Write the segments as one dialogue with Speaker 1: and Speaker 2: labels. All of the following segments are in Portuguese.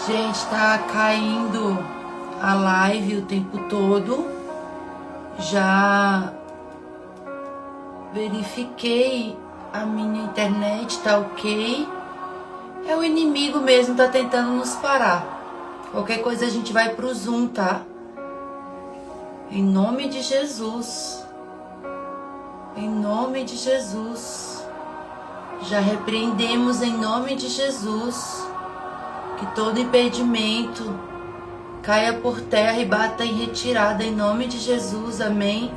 Speaker 1: Gente, tá caindo a live o tempo todo. Já verifiquei a minha internet, tá ok. É o inimigo mesmo, tá tentando nos parar. Qualquer coisa a gente vai pro Zoom, tá? Em nome de Jesus. Em nome de Jesus. Já repreendemos em nome de Jesus. Que todo impedimento caia por terra e bata em retirada em nome de Jesus, amém.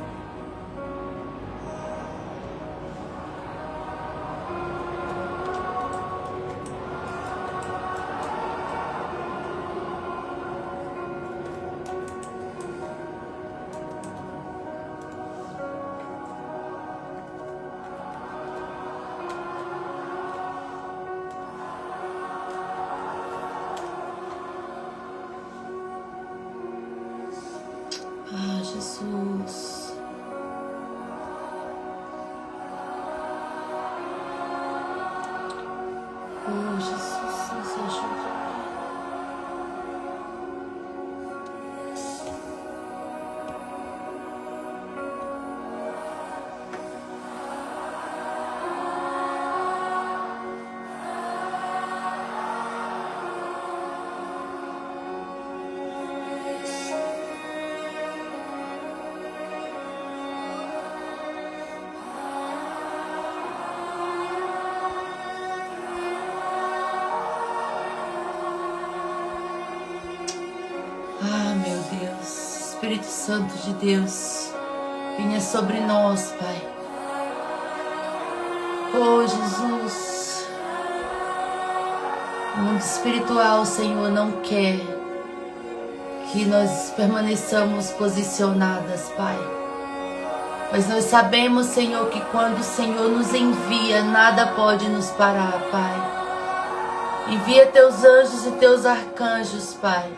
Speaker 1: Ah, Jesus. Oh, Jesus, nos ajuda. Ah, meu Deus, Espírito Santo de Deus, venha sobre nós, Pai. Oh, Jesus, o mundo espiritual, Senhor, não quer que nós permaneçamos posicionadas, Pai. Mas nós sabemos, Senhor, que quando o Senhor nos envia, nada pode nos parar, Pai. Envia teus anjos e teus arcanjos, Pai.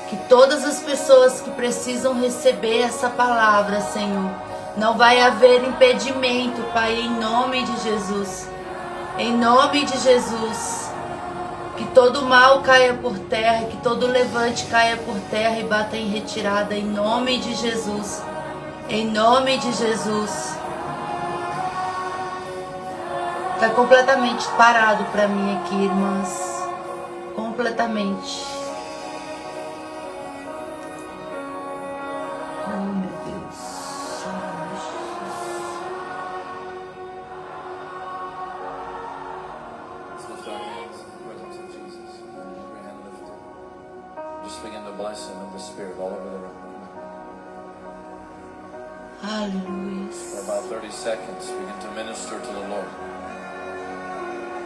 Speaker 1: Que todas as pessoas que precisam receber essa palavra, Senhor, não vai haver impedimento, Pai, em nome de Jesus. Em nome de Jesus. Que todo mal caia por terra, que todo levante caia por terra e bata em retirada, em nome de Jesus. Em nome de Jesus. Está completamente parado para mim aqui, irmãs. Completamente. Oh, meu Deus. Ai, Jesus.
Speaker 2: Let's lift our hands in the presence of Jesus. Every hand lifted. Just begin to bless Him in the Spirit all over the room.
Speaker 1: Aleluia.
Speaker 2: For about 30 seconds, begin to minister to the Lord.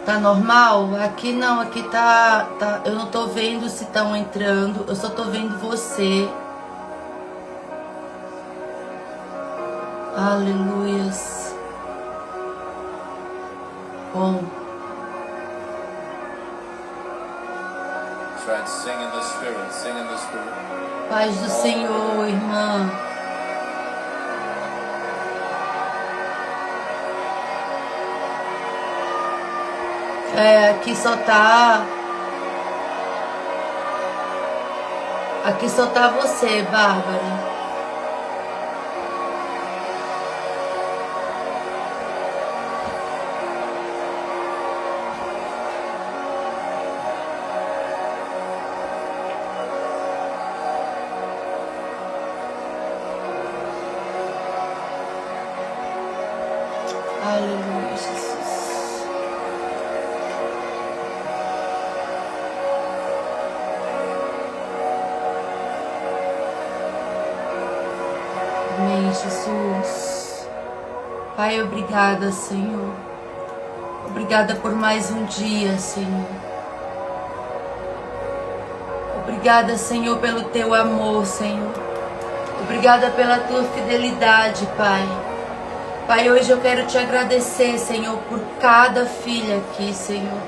Speaker 1: Tá normal? Aqui não, aqui tá, eu não tô vendo se estão entrando, eu só tô vendo você. Aleluias. Bom.
Speaker 2: Try and sing in the Spirit, sing in the Spirit.
Speaker 1: Paz do Senhor, irmã. Aqui só tá você, Bárbara. Aleluia, Jesus. Amém, Jesus. Pai, obrigada, Senhor. Obrigada por mais um dia, Senhor. Obrigada, Senhor, pelo teu amor, Senhor. Obrigada pela tua fidelidade, Pai. Pai, hoje eu quero te agradecer, Senhor, por cada filha aqui, Senhor.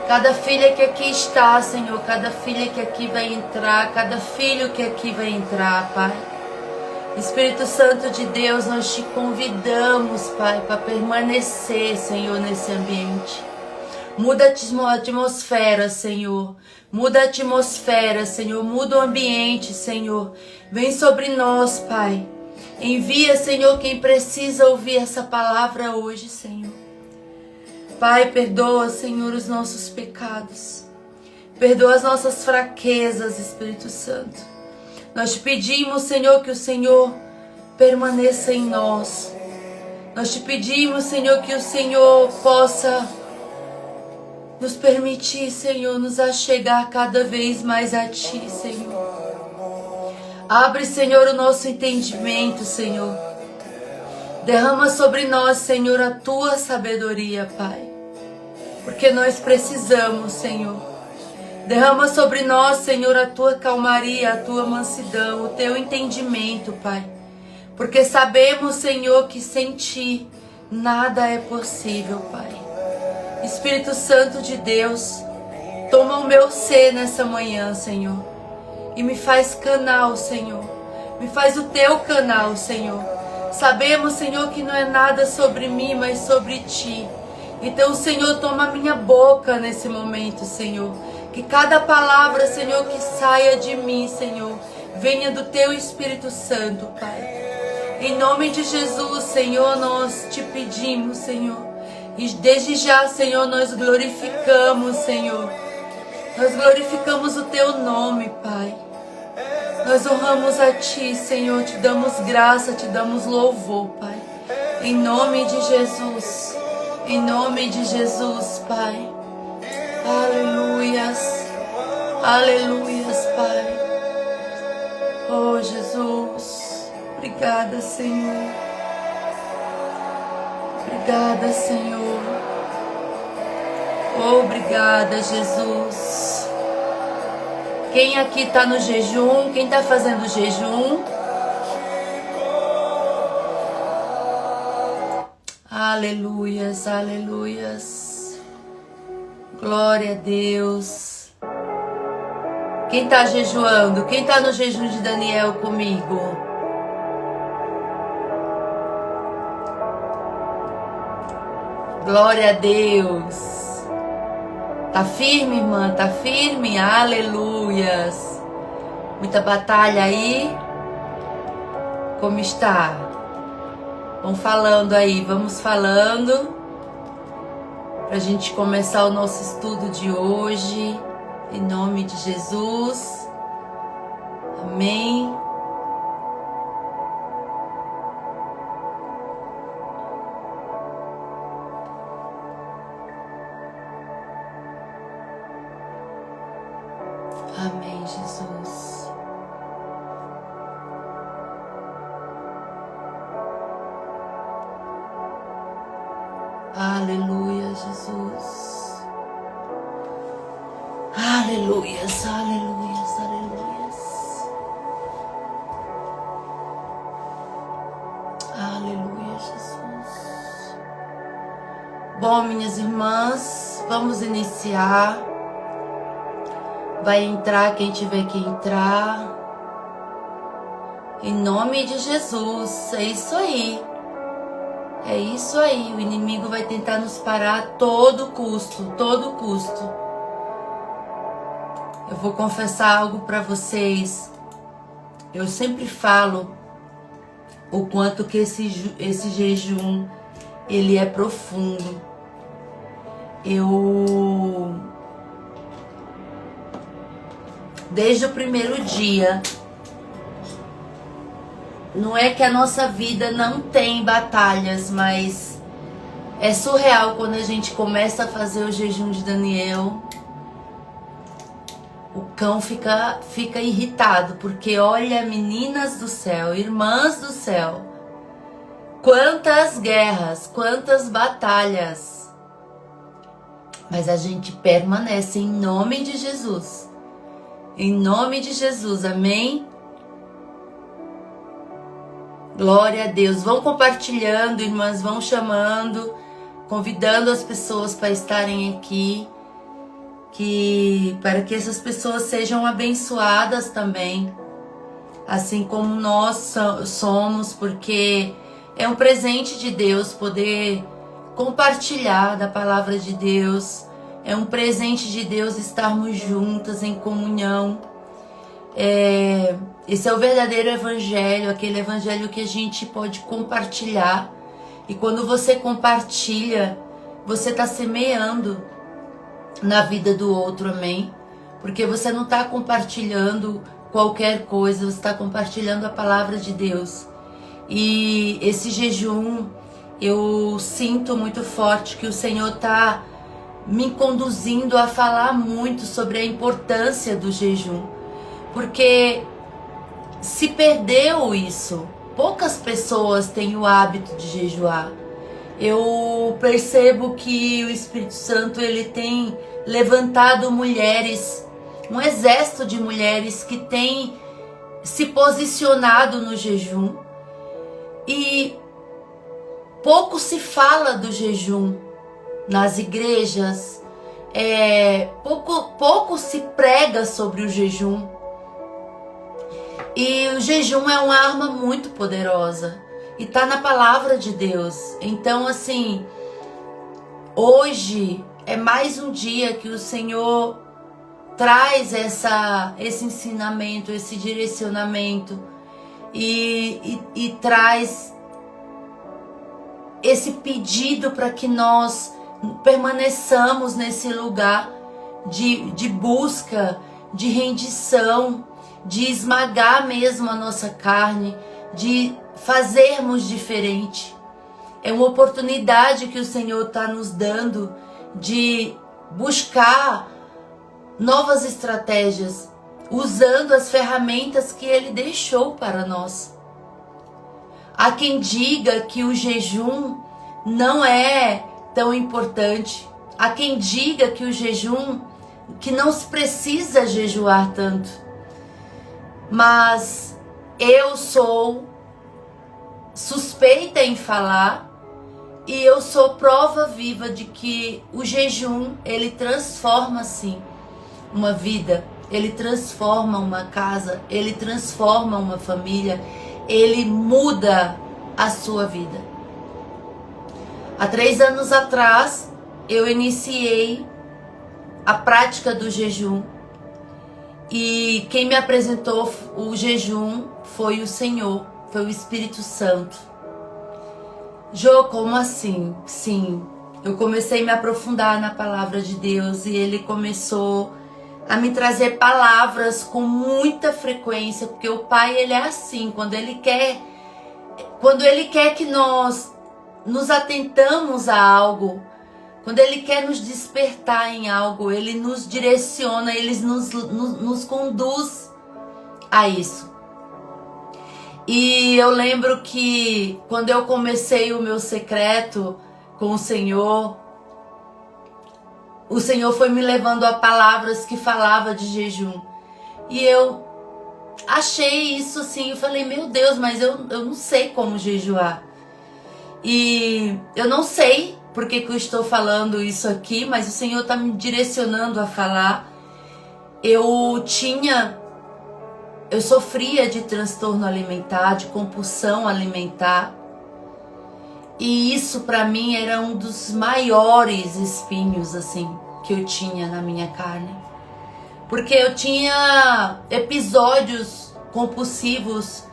Speaker 1: Cada filha que aqui está, Senhor. Cada filha que aqui vai entrar. Cada filho que aqui vai entrar, Pai. Espírito Santo de Deus, nós te convidamos, Pai, para permanecer, Senhor, nesse ambiente. Muda a atmosfera, Senhor. Muda a atmosfera, Senhor. Muda o ambiente, Senhor. Vem sobre nós, Pai. Envia, Senhor, quem precisa ouvir essa palavra hoje, Senhor. Pai, perdoa, Senhor, os nossos pecados. Perdoa as nossas fraquezas, Espírito Santo. Nós te pedimos, Senhor, que o Senhor permaneça em nós. Nós te pedimos, Senhor, que o Senhor possa nos permitir, Senhor, nos achegar cada vez mais a Ti, Senhor. Abre, Senhor, o nosso entendimento, Senhor. Derrama sobre nós, Senhor, a Tua sabedoria, Pai. Porque nós precisamos, Senhor. Derrama sobre nós, Senhor, a Tua calmaria, a Tua mansidão, o Teu entendimento, Pai. Porque sabemos, Senhor, que sem Ti nada é possível, Pai. Espírito Santo de Deus, toma o meu ser nessa manhã, Senhor. E me faz canal, Senhor. Me faz o Teu canal, Senhor. Sabemos, Senhor, que não é nada sobre mim, mas sobre Ti. Então, Senhor, toma a minha boca nesse momento, Senhor. Que cada palavra, Senhor, que saia de mim, Senhor, venha do Teu Espírito Santo, Pai. Em nome de Jesus, Senhor, nós te pedimos, Senhor. E desde já, Senhor, nós glorificamos, Senhor. Nós glorificamos o Teu nome, Pai. Nós honramos a Ti, Senhor. Te damos graça, te damos louvor, Pai. Em nome de Jesus. Em nome de Jesus, Pai. Aleluias. Aleluias, Pai. Oh, Jesus. Obrigada, Senhor. Obrigada, Senhor. Obrigada, Jesus. Quem aqui está no jejum? Quem está fazendo jejum? Aleluias, aleluias. Glória a Deus. Quem está jejuando? Quem está no jejum de Daniel comigo? Glória a Deus. Tá firme, irmã? Tá firme? Aleluias. Muita batalha aí? Como está? Vamos falando aí, vamos falando. Pra gente começar o nosso estudo de hoje. Em nome de Jesus. Amém. Amém, Jesus. Aleluia, Jesus. Aleluias, aleluias, aleluias. Aleluia, Jesus. Bom, minhas irmãs, vamos iniciar. Vai entrar quem tiver que entrar. Em nome de Jesus. É isso aí. É isso aí. O inimigo vai tentar nos parar a todo custo. Todo custo. Eu vou confessar algo para vocês. Eu sempre falo o quanto que esse jejum ele é profundo. Desde o primeiro dia, não é que a nossa vida não tem batalhas, mas é surreal quando a gente começa a fazer o jejum de Daniel. O cão fica irritado, porque olha, meninas do céu, irmãs do céu, quantas guerras, quantas batalhas, mas a gente permanece em nome de Jesus. Em nome de Jesus, amém? Glória a Deus. Vão compartilhando, irmãs, vão chamando, convidando as pessoas para estarem aqui, para que essas pessoas sejam abençoadas também, assim como nós somos, porque é um presente de Deus poder compartilhar da palavra de Deus, É um presente de Deus estarmos juntas em comunhão. Esse é o verdadeiro evangelho, aquele evangelho que a gente pode compartilhar. E quando você compartilha, você está semeando na vida do outro, amém? Porque você não está compartilhando qualquer coisa, você está compartilhando a palavra de Deus. E esse jejum, eu sinto muito forte que o Senhor está me conduzindo a falar muito sobre a importância do jejum. Porque se perdeu isso. Poucas pessoas têm o hábito de jejuar. Eu percebo que o Espírito Santo ele tem levantado mulheres, um exército de mulheres que tem se posicionado no jejum. E pouco se fala do jejum nas igrejas, pouco se prega sobre o jejum. E o jejum é uma arma muito poderosa e está na palavra de Deus. Então, assim, hoje é mais um dia que o Senhor traz esse ensinamento, esse direcionamento e traz esse pedido para que nós permaneçamos nesse lugar de busca, de rendição, de esmagar mesmo a nossa carne, de fazermos diferente. É uma oportunidade que o Senhor está nos dando de buscar novas estratégias, usando as ferramentas que Ele deixou para nós. Há quem diga que o jejum não é tão importante. Há quem diga que o jejum, que não se precisa jejuar tanto. Mas eu sou suspeita em falar e eu sou prova viva de que o jejum, ele transforma sim uma vida, ele transforma uma casa, ele transforma uma família, ele muda a sua vida. Há 3 anos atrás, eu iniciei a prática do jejum. E quem me apresentou o jejum foi o Senhor, foi o Espírito Santo. Jô, como assim? Sim, eu comecei a me aprofundar na palavra de Deus e Ele começou a me trazer palavras com muita frequência, porque o Pai, Ele é assim, quando Ele quer que nós nos atentamos a algo, quando Ele quer nos despertar em algo, Ele nos direciona, Ele nos conduz a isso. E eu lembro que quando eu comecei o meu secreto com o Senhor foi me levando a palavras que falava de jejum. E eu achei isso assim, eu falei, meu Deus, mas eu não sei como jejuar. E eu não sei por que eu estou falando isso aqui, mas o Senhor está me direcionando a falar. Eu sofria de transtorno alimentar, de compulsão alimentar. E isso para mim era um dos maiores espinhos assim que eu tinha na minha carne. Porque eu tinha episódios compulsivos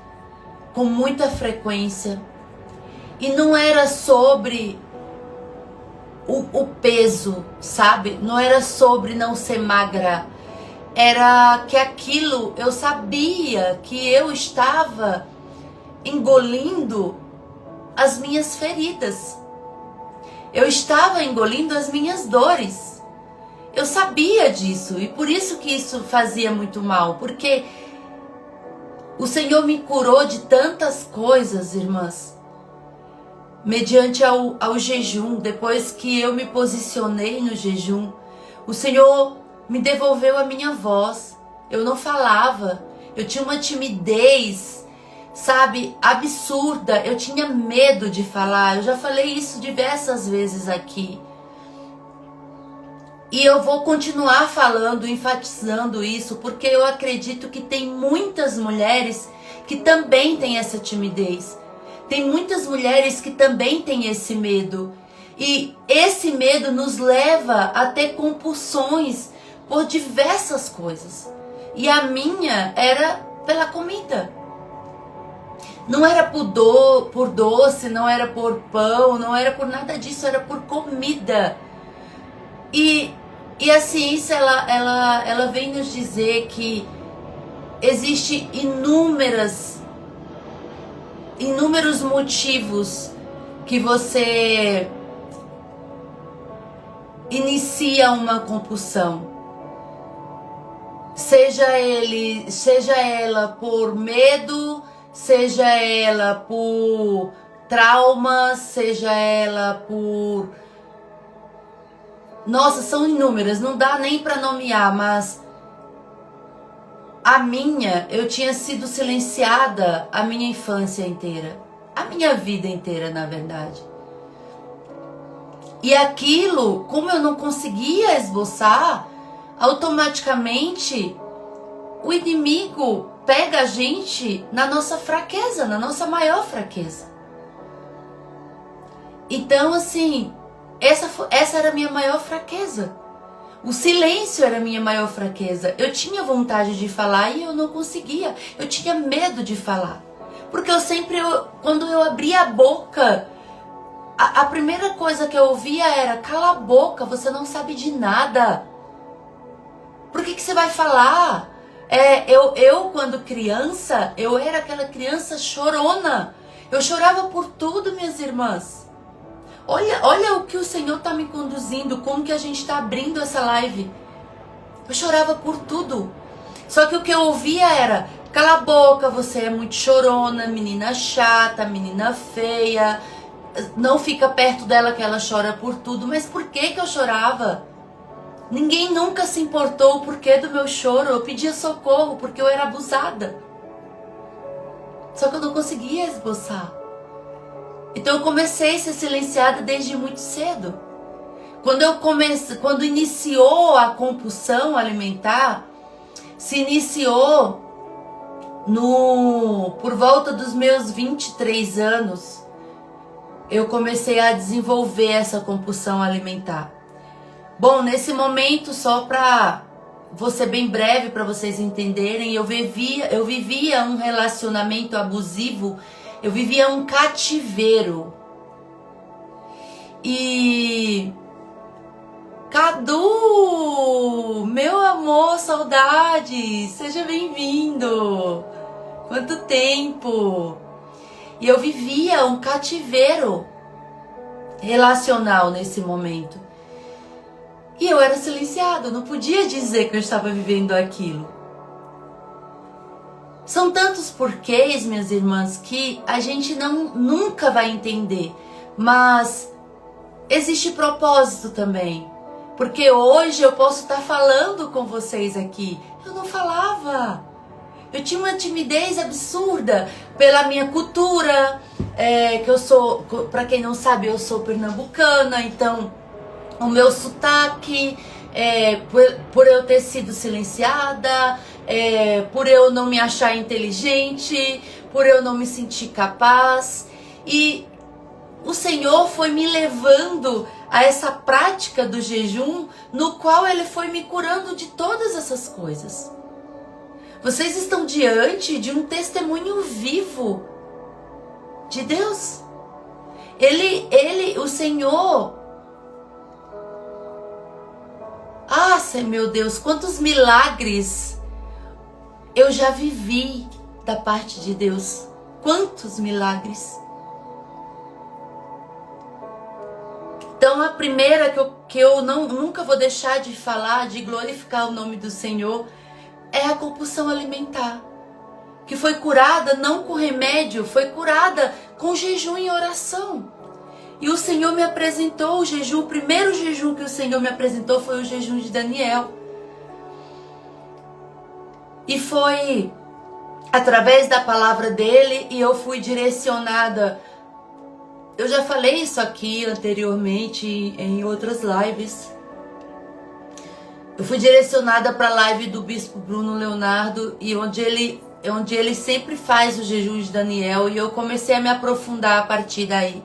Speaker 1: com muita frequência. E não era sobre o peso, sabe? Não era sobre não ser magra. Era que aquilo, eu sabia que eu estava engolindo as minhas feridas. Eu estava engolindo as minhas dores. Eu sabia disso e por isso que isso fazia muito mal. Porque o Senhor me curou de tantas coisas, irmãs. Mediante ao jejum, depois que eu me posicionei no jejum, o Senhor me devolveu a minha voz. Eu não falava, eu tinha uma timidez, sabe, absurda. Eu tinha medo de falar, eu já falei isso diversas vezes aqui. E eu vou continuar falando, enfatizando isso, porque eu acredito que tem muitas mulheres que também têm essa timidez. Tem muitas mulheres que também têm esse medo. E esse medo nos leva a ter compulsões por diversas coisas. E a minha era pela comida. Não era por doce, não era por pão, não era por nada disso, era por comida. E a ciência, ela vem nos dizer que existe inúmeros motivos que você inicia uma compulsão. Seja ela por medo, seja ela por trauma, seja ela por... Nossa, são inúmeras, não dá nem para nomear, mas eu tinha sido silenciada a minha infância inteira, a minha vida inteira, na verdade. E aquilo, como eu não conseguia esboçar, automaticamente o inimigo pega a gente na nossa fraqueza, na nossa maior fraqueza. Então, assim, essa era a minha maior fraqueza. O silêncio era a minha maior fraqueza. Eu tinha vontade de falar e eu não conseguia. Eu tinha medo de falar. Porque quando eu abria a boca, a primeira coisa que eu ouvia era: cala a boca, você não sabe de nada. Por que você vai falar? Eu quando criança, eu era aquela criança chorona. Eu chorava por tudo, minhas irmãs. Olha o que o Senhor está me conduzindo, como que a gente está abrindo essa live. Eu chorava por tudo. Só que o que eu ouvia era: cala a boca, você é muito chorona, menina chata, menina feia. Não fica perto dela que ela chora por tudo. Mas por que eu chorava? Ninguém nunca se importou o porquê do meu choro. Eu pedia socorro porque eu era abusada. Só que eu não conseguia esboçar. Então eu comecei a ser silenciada desde muito cedo. Quando iniciou a compulsão alimentar, se iniciou por volta dos meus 23 anos, eu comecei a desenvolver essa compulsão alimentar. Bom, nesse momento, só para vou ser bem breve para vocês entenderem, eu vivia um relacionamento abusivo, eu vivia um cativeiro. E Cadu, meu amor, saudade, seja bem-vindo. Quanto tempo! E eu vivia um cativeiro relacional nesse momento. E eu era silenciada, eu não podia dizer que eu estava vivendo aquilo. São tantos porquês, minhas irmãs, que a gente nunca vai entender. Mas existe propósito também. Porque hoje eu posso estar falando com vocês aqui. Eu não falava. Eu tinha uma timidez absurda pela minha cultura. Que eu sou, para quem não sabe, eu sou pernambucana, então o meu sotaque, por eu ter sido silenciada, por eu não me achar inteligente, por eu não me sentir capaz. E o Senhor foi me levando a essa prática do jejum, no qual Ele foi me curando de todas essas coisas. Vocês estão diante de um testemunho vivo de Deus. O Senhor... meu Deus, quantos milagres eu já vivi da parte de Deus. Quantos milagres. Então a primeira que eu nunca vou deixar de falar, de glorificar o nome do Senhor, é a compulsão alimentar. Que foi curada não com remédio, foi curada com jejum e oração. E o Senhor me apresentou o jejum. O primeiro jejum que o Senhor me apresentou foi o jejum de Daniel. E foi através da palavra dele, e eu fui direcionada. Eu já falei isso aqui anteriormente em outras lives. Eu fui direcionada para a live do Bispo Bruno Leonardo, e onde ele sempre faz o jejum de Daniel, e eu comecei a me aprofundar a partir daí.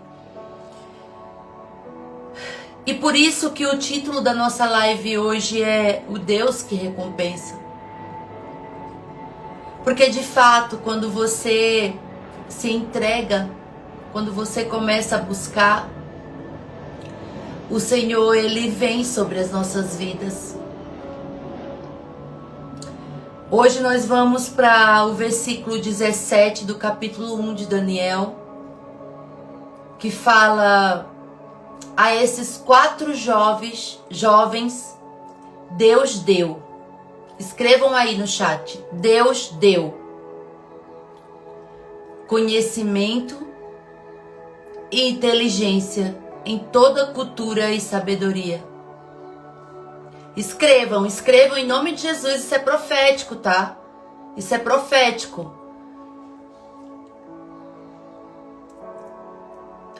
Speaker 1: E por isso que o título da nossa live hoje é O Deus que Recompensa. Porque de fato, quando você se entrega, quando você começa a buscar, o Senhor, Ele vem sobre as nossas vidas. Hoje nós vamos para o versículo 17 do capítulo 1 de Daniel, que fala: a esses 4 jovens, Deus deu. Escrevam aí no chat. Deus deu conhecimento e inteligência em toda cultura e sabedoria. Escrevam em nome de Jesus. Isso é profético, tá? Isso é profético.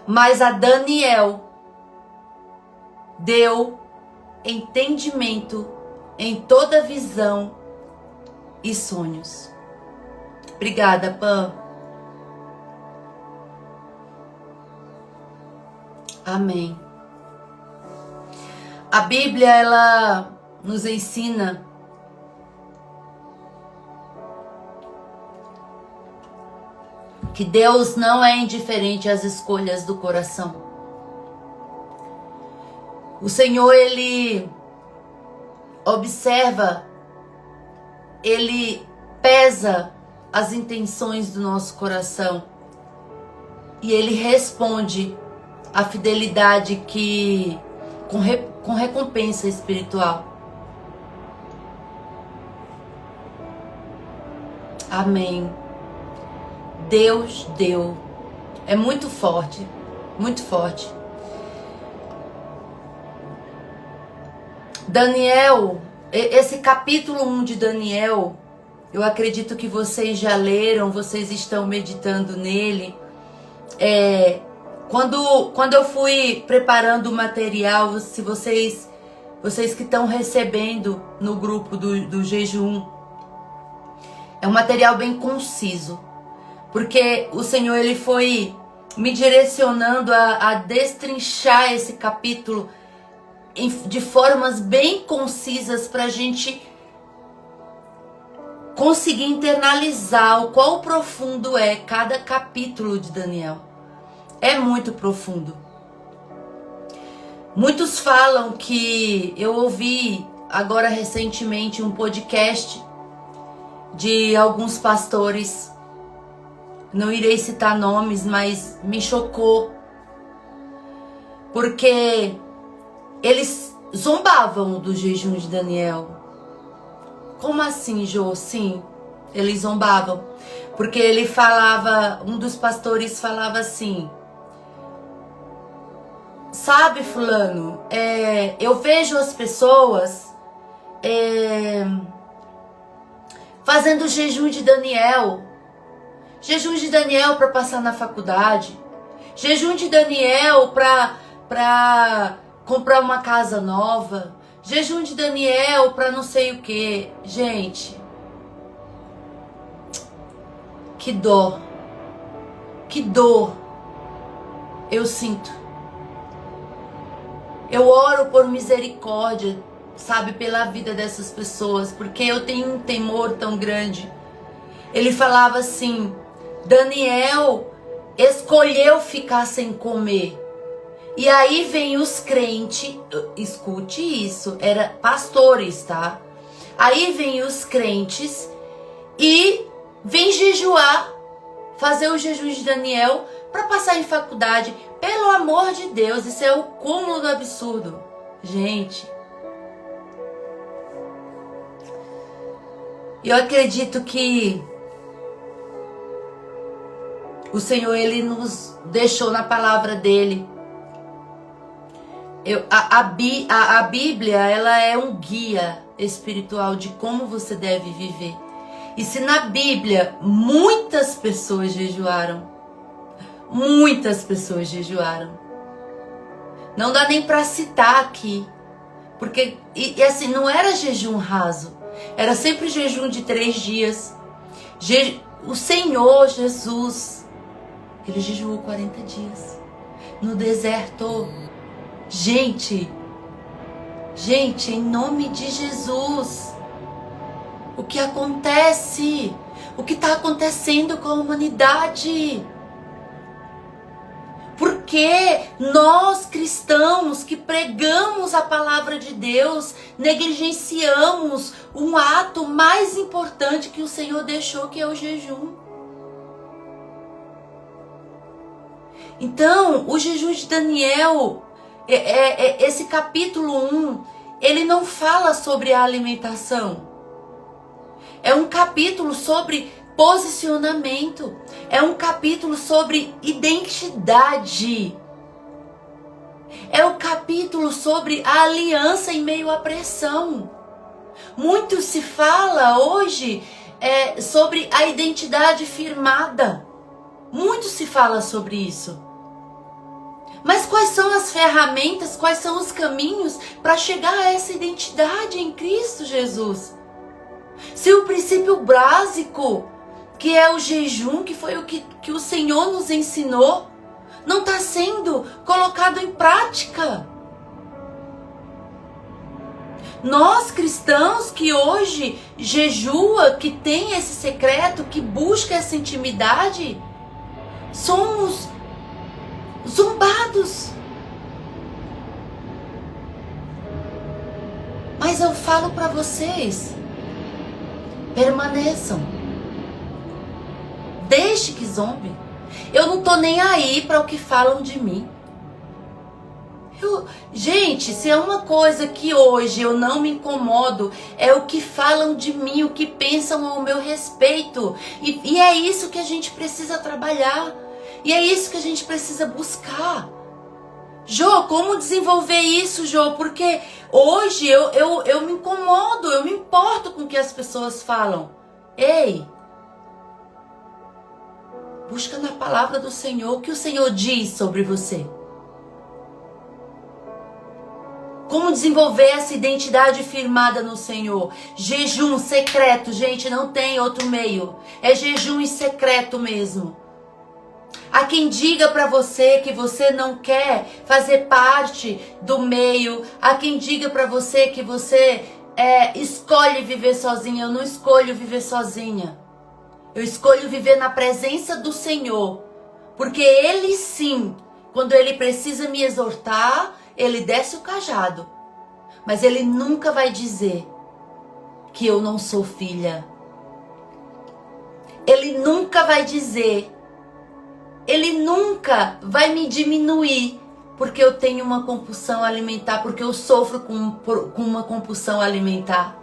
Speaker 1: Mas a Daniel deu entendimento em toda visão e sonhos. Obrigada, Pam. Amém. A Bíblia, ela nos ensina que Deus não é indiferente às escolhas do coração. O Senhor, Ele observa, Ele pesa as intenções do nosso coração e Ele responde a fidelidade com recompensa espiritual. Amém. Deus deu. É muito forte, muito forte. Daniel, esse capítulo 1 de Daniel, eu acredito que vocês já leram, vocês estão meditando nele. Quando eu fui preparando o material, se vocês que estão recebendo no grupo do jejum, é um material bem conciso, porque o Senhor, Ele foi me direcionando a destrinchar esse capítulo de formas bem concisas para a gente conseguir internalizar o quão profundo é cada capítulo de Daniel. É muito profundo. Muitos falam que eu ouvi agora recentemente um podcast de alguns pastores, não irei citar nomes, mas me chocou, porque eles zombavam do jejum de Daniel. Como assim, Jô? Sim, eles zombavam. Porque ele falava, um dos pastores falava assim: sabe, fulano, eu vejo as pessoas fazendo jejum de Daniel. Jejum de Daniel para passar na faculdade. Jejum de Daniel para comprar uma casa nova. Jejum de Daniel para não sei o que. Gente, que dor. Que dor eu sinto. Eu oro por misericórdia, sabe, pela vida dessas pessoas, porque eu tenho um temor tão grande. Ele falava assim: Daniel escolheu ficar sem comer. E aí vem os crentes, escute isso, era pastores, tá? Aí vem os crentes e vem jejuar, fazer o jejum de Daniel para passar em faculdade. Pelo amor de Deus, isso é o cúmulo do absurdo. Gente, eu acredito que o Senhor, Ele nos deixou na palavra dele. A Bíblia, ela é um guia espiritual de como você deve viver. E se na Bíblia muitas pessoas jejuaram, não dá nem para citar aqui, porque e assim, não era jejum raso, era sempre jejum de 3 dias. O Senhor Jesus, Ele jejuou 40 dias no deserto. Gente, em nome de Jesus, o que acontece? O que está acontecendo com a humanidade? Porque nós cristãos que pregamos a palavra de Deus negligenciamos um ato mais importante que o Senhor deixou, que é o jejum. Então, o jejum de Daniel, esse capítulo 1, ele não fala sobre a alimentação. É um capítulo sobre posicionamento. É um capítulo sobre identidade. É um capítulo sobre a aliança em meio à pressão. Muito se fala hoje sobre a identidade firmada. Muito se fala sobre isso. Mas quais são as ferramentas, quais são os caminhos para chegar a essa identidade em Cristo Jesus? Se o princípio básico, que é o jejum, que foi o que o Senhor nos ensinou, não está sendo colocado em prática. Nós cristãos que hoje jejua, que tem esse secreto, que busca essa intimidade, somos zombados. Mas eu falo para vocês, permaneçam. Deixe que zombe. Eu não tô nem aí para o que falam de mim. Gente, se é uma coisa que hoje eu não me incomodo, é o que falam de mim, o que pensam ao meu respeito. E é isso que a gente precisa trabalhar. E é isso que a gente precisa buscar. Jô, como desenvolver isso, Jô? Porque hoje eu me incomodo, eu me importo com o que as pessoas falam. Ei! Busca na palavra do Senhor o que o Senhor diz sobre você. Como desenvolver essa identidade firmada no Senhor? Jejum secreto, gente, não tem outro meio. É jejum em secreto mesmo. Há quem diga para você que você não quer fazer parte do meio. Há quem diga para você que você escolhe viver sozinha. Eu não escolho viver sozinha. Eu escolho viver na presença do Senhor. Porque Ele sim, quando Ele precisa me exortar, Ele desce o cajado. Mas Ele nunca vai dizer que eu não sou filha. Ele nunca vai dizer. Ele nunca vai me diminuir porque eu tenho uma compulsão alimentar, porque eu sofro com uma compulsão alimentar.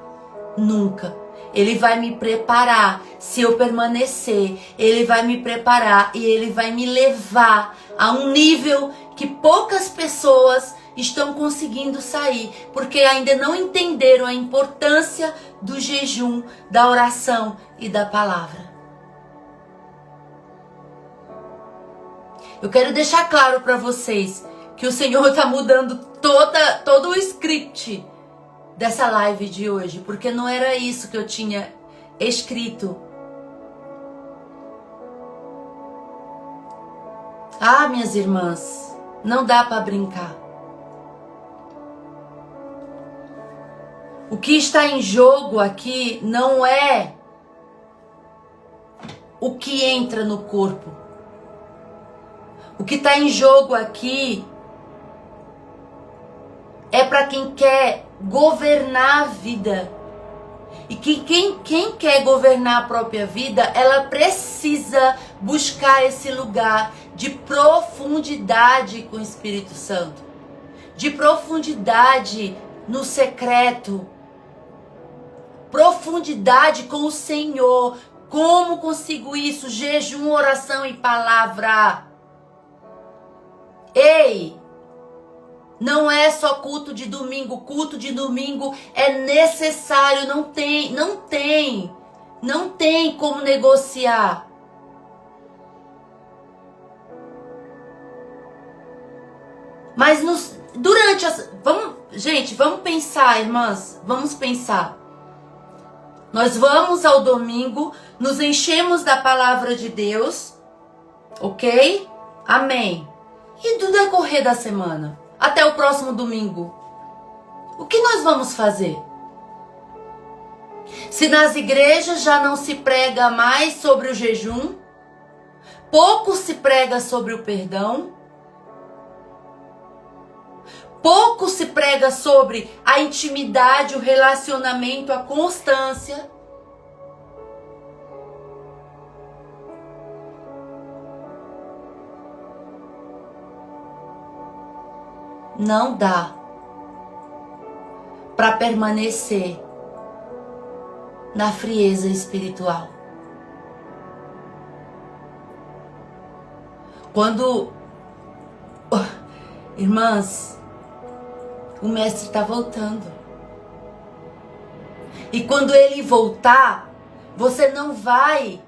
Speaker 1: Nunca. Ele vai me preparar. Se eu permanecer, Ele vai me preparar e Ele vai me levar a um nível que poucas pessoas estão conseguindo sair, porque ainda não entenderam a importância do jejum, da oração e da palavra. Eu quero deixar claro para vocês que o Senhor está mudando todo o script dessa live de hoje, porque não era isso que eu tinha escrito. Ah, minhas irmãs, não dá para brincar. O que está em jogo aqui não é o que entra no corpo. O que está em jogo aqui é para quem quer governar a vida. E que quem quer governar a própria vida, ela precisa buscar esse lugar de profundidade com o Espírito Santo. De profundidade no secreto. Profundidade com o Senhor. Como consigo isso? Jejum, oração e palavra. Ei, não é só culto de domingo é necessário, não tem como negociar. Mas vamos pensar, irmãs, vamos pensar. Nós vamos ao domingo, nos enchemos da palavra de Deus, ok? Amém. E do decorrer da semana? até o próximo domingo. O que nós vamos fazer? Se nas igrejas já não se prega mais sobre o jejum, pouco se prega sobre o perdão, pouco se prega sobre a intimidade, o relacionamento, a constância. Não dá para permanecer na frieza espiritual. Quando, irmãs, o mestre está voltando. E quando ele voltar, você não vai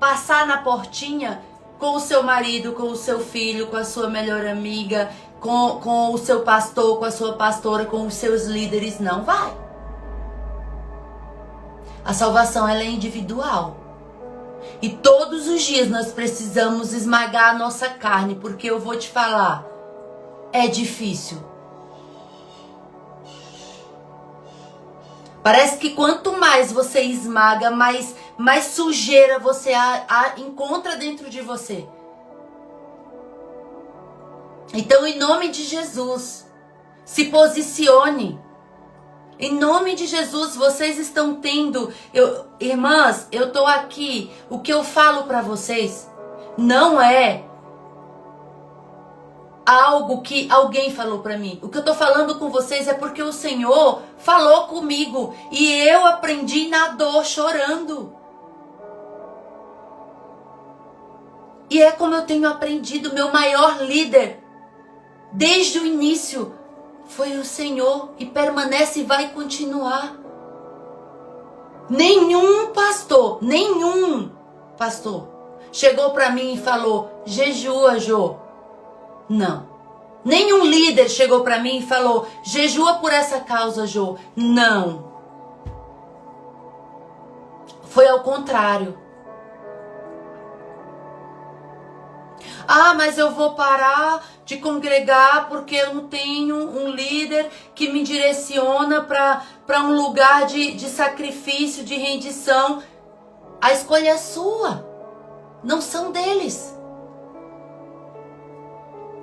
Speaker 1: passar na portinha com o seu marido, com o seu filho, com a sua melhor amiga, com o seu pastor, com a sua pastora, com os seus líderes. Não vai. A salvação, ela é individual. E todos os dias nós precisamos esmagar a nossa carne, porque eu vou te falar, é difícil. Parece que quanto mais você esmaga, mais sujeira você encontra dentro de você. Então, em nome de Jesus, se posicione. Em nome de Jesus, vocês estão tendo... irmãs, eu estou aqui. O que eu falo para vocês não é algo que alguém falou para mim. O que eu estou falando com vocês é porque o Senhor falou comigo. E eu aprendi na dor, chorando. E é como eu tenho aprendido. Meu maior líder, desde o início, foi o Senhor. E permanece e vai continuar. Nenhum pastor chegou para mim e falou, jejua, Jô. Não. Nenhum líder chegou para mim e falou, jejua por essa causa, Jô. Não. Foi ao contrário. Ah, mas eu vou parar de congregar porque eu não tenho um líder que me direciona para um lugar de sacrifício, de rendição. A escolha é sua. Não são deles.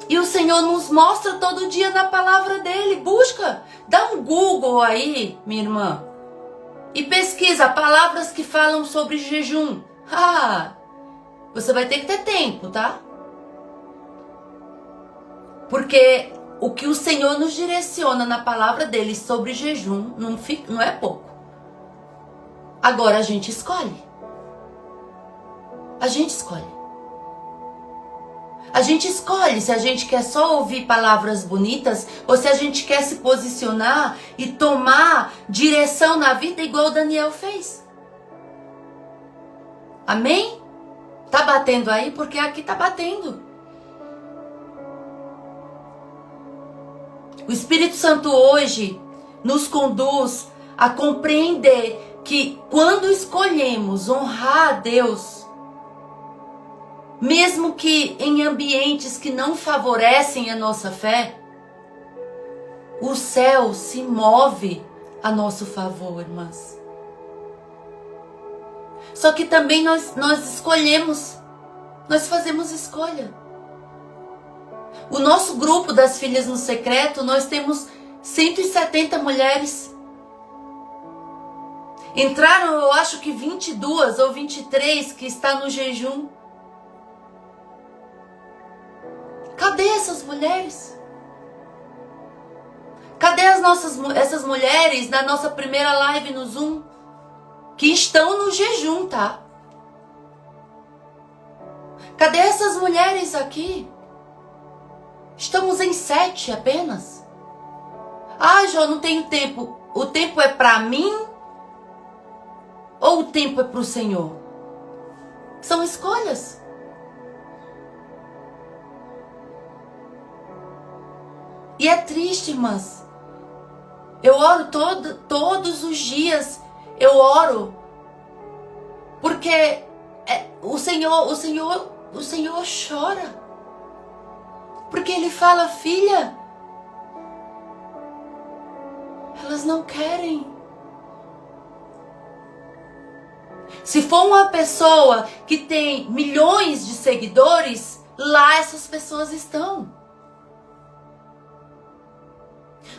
Speaker 1: E o Senhor nos mostra todo dia na palavra dele. Busca, dá um Google aí, minha irmã, e pesquisa palavras que falam sobre jejum. Você vai ter que ter tempo, tá? Porque o que o Senhor nos direciona na palavra dele sobre jejum não é pouco. Agora a gente escolhe. A gente escolhe. A gente escolhe se a gente quer só ouvir palavras bonitas ou se a gente quer se posicionar e tomar direção na vida igual o Daniel fez. Amém? Tá batendo aí? Porque aqui tá batendo. O Espírito Santo hoje nos conduz a compreender que quando escolhemos honrar a Deus, mesmo que em ambientes que não favorecem a nossa fé, o céu se move a nosso favor, irmãs. Só que também nós escolhemos, nós fazemos escolha. O nosso grupo das Filhas no Secreto, nós temos 170 mulheres. Entraram, eu acho que 22 ou 23 que está no jejum. Cadê essas mulheres? Cadê essas mulheres na nossa primeira live no Zoom? Que estão no jejum, tá? Cadê essas mulheres aqui? Estamos em 7 apenas. Jô, não tenho tempo. O tempo é para mim? Ou o tempo é para o Senhor? São escolhas. E é triste, irmãs. Eu oro todos os dias. Eu oro. Porque o Senhor chora. Porque ele fala, filha, elas não querem. Se for uma pessoa que tem milhões de seguidores, lá essas pessoas estão.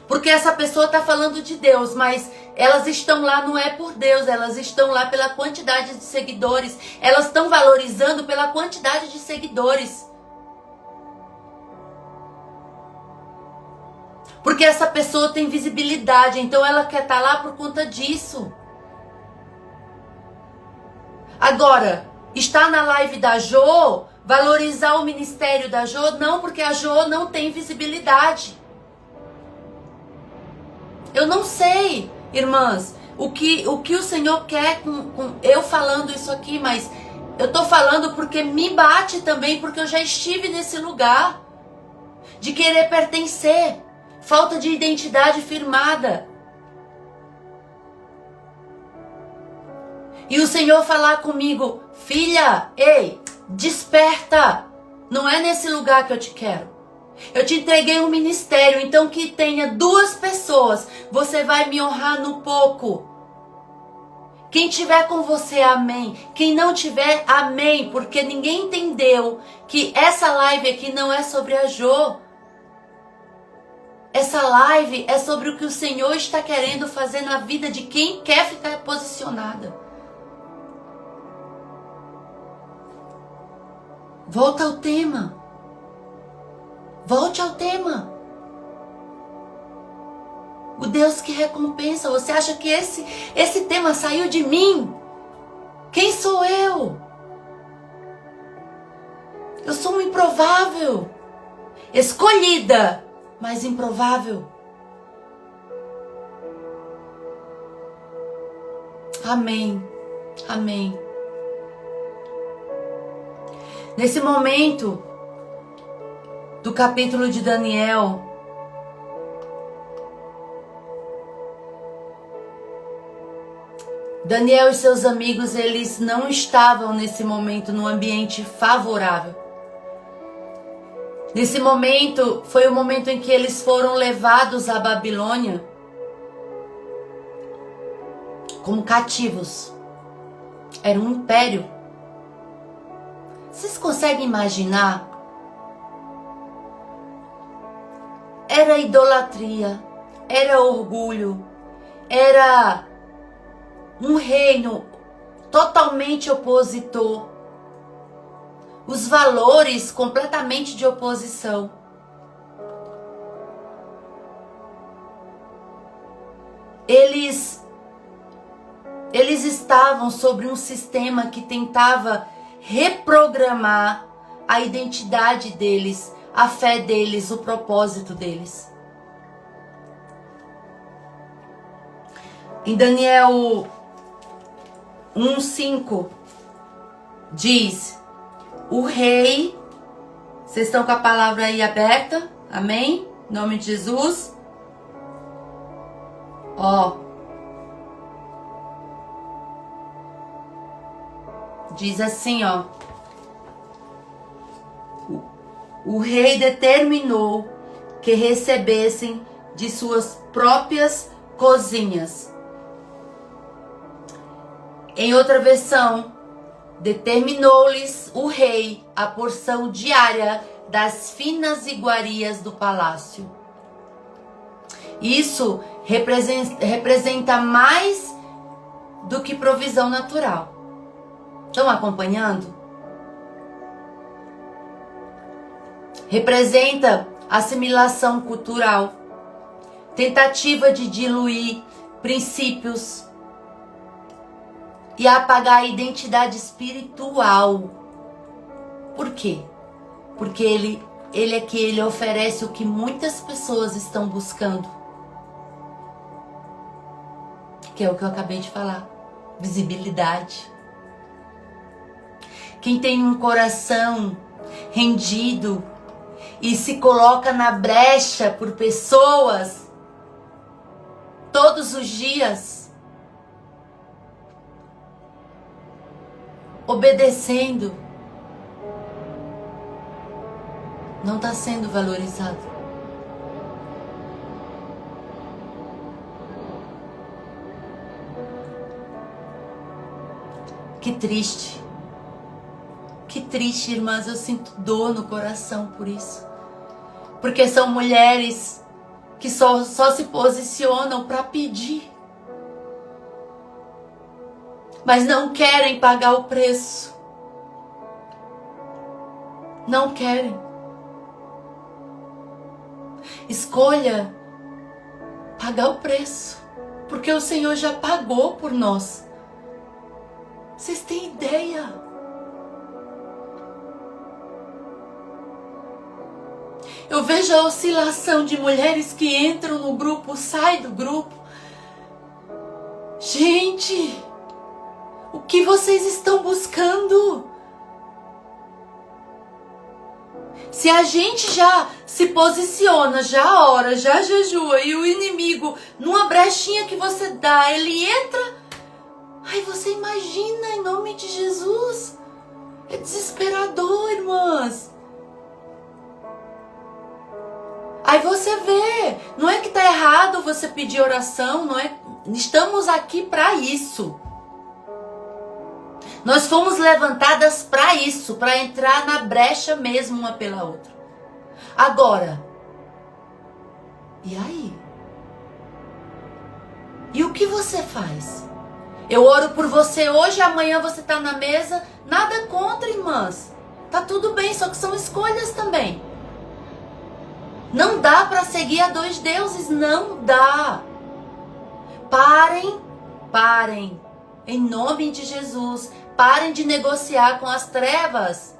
Speaker 1: Porque essa pessoa está falando de Deus, mas elas estão lá não é por Deus, elas estão lá pela quantidade de seguidores. Elas estão valorizando pela quantidade de seguidores. Porque essa pessoa tem visibilidade, então ela quer estar lá por conta disso. Agora, estar na live da Jo, valorizar o ministério da Jo, não, porque a Jo não tem visibilidade. Eu não sei, irmãs, o que o Senhor quer com eu falando isso aqui, mas eu tô falando porque me bate também, porque eu já estive nesse lugar de querer pertencer, falta de identidade firmada. E o Senhor falar comigo, filha, ei, desperta, não é nesse lugar que eu te quero. Eu te entreguei um ministério, então que tenha 2 pessoas, você vai me honrar no pouco. Quem tiver com você, amém. Quem não tiver, amém. Porque ninguém entendeu que essa live aqui não é sobre a Jo. Essa live é sobre o que o Senhor está querendo fazer na vida de quem quer ficar posicionada. Volta ao tema. Volte ao tema. O Deus que recompensa. Você acha que esse tema saiu de mim? Quem sou eu? Eu sou um improvável. Escolhida, mas improvável. Amém. Amém. Nesse momento do capítulo de Daniel, Daniel e seus amigos, eles não estavam nesse momento num ambiente favorável. Nesse momento, foi o momento em que eles foram levados à Babilônia como cativos. Era um império. Vocês conseguem imaginar? Era idolatria, era orgulho, era um reino totalmente opositor, os valores completamente de oposição. Eles estavam sobre um sistema que tentava reprogramar a identidade deles, a fé deles, o propósito deles. Em Daniel 1:5 diz: o rei, vocês estão com a palavra aí aberta? Amém? Em nome de Jesus. Ó. Diz assim, ó. O rei determinou que recebessem de suas próprias cozinhas. Em outra versão, determinou-lhes o rei a porção diária das finas iguarias do palácio. Isso representa mais do que provisão natural. Estão acompanhando? Representa assimilação cultural, tentativa de diluir princípios e apagar a identidade espiritual. Por quê? Porque ele oferece o que muitas pessoas estão buscando, que é o que eu acabei de falar, visibilidade. Quem tem um coração rendido e se coloca na brecha por pessoas todos os dias, obedecendo, não está sendo valorizado. Que triste. Que triste, irmãs, eu sinto dor no coração por isso. Porque são mulheres que só se posicionam para pedir. Mas não querem pagar o preço. Não querem. Escolha pagar o preço. Porque o Senhor já pagou por nós. Vocês têm ideia? Eu vejo a oscilação de mulheres que entram no grupo, saem do grupo. Gente, o que vocês estão buscando? Se a gente já se posiciona, já ora, já jejua e o inimigo, numa brechinha que você dá, ele entra. Ai, você imagina, em nome de Jesus. É desesperador, irmãs. Aí você vê, não é que tá errado você pedir oração, não é? Estamos aqui para isso. Nós fomos levantadas para isso, para entrar na brecha mesmo uma pela outra. Agora, e aí? E o que você faz? Eu oro por você hoje, amanhã você tá na mesa. Nada contra, irmãs. Tá tudo bem, só que são escolhas também. Não dá para seguir a dois deuses, não dá. Parem. Em nome de Jesus, parem de negociar com as trevas.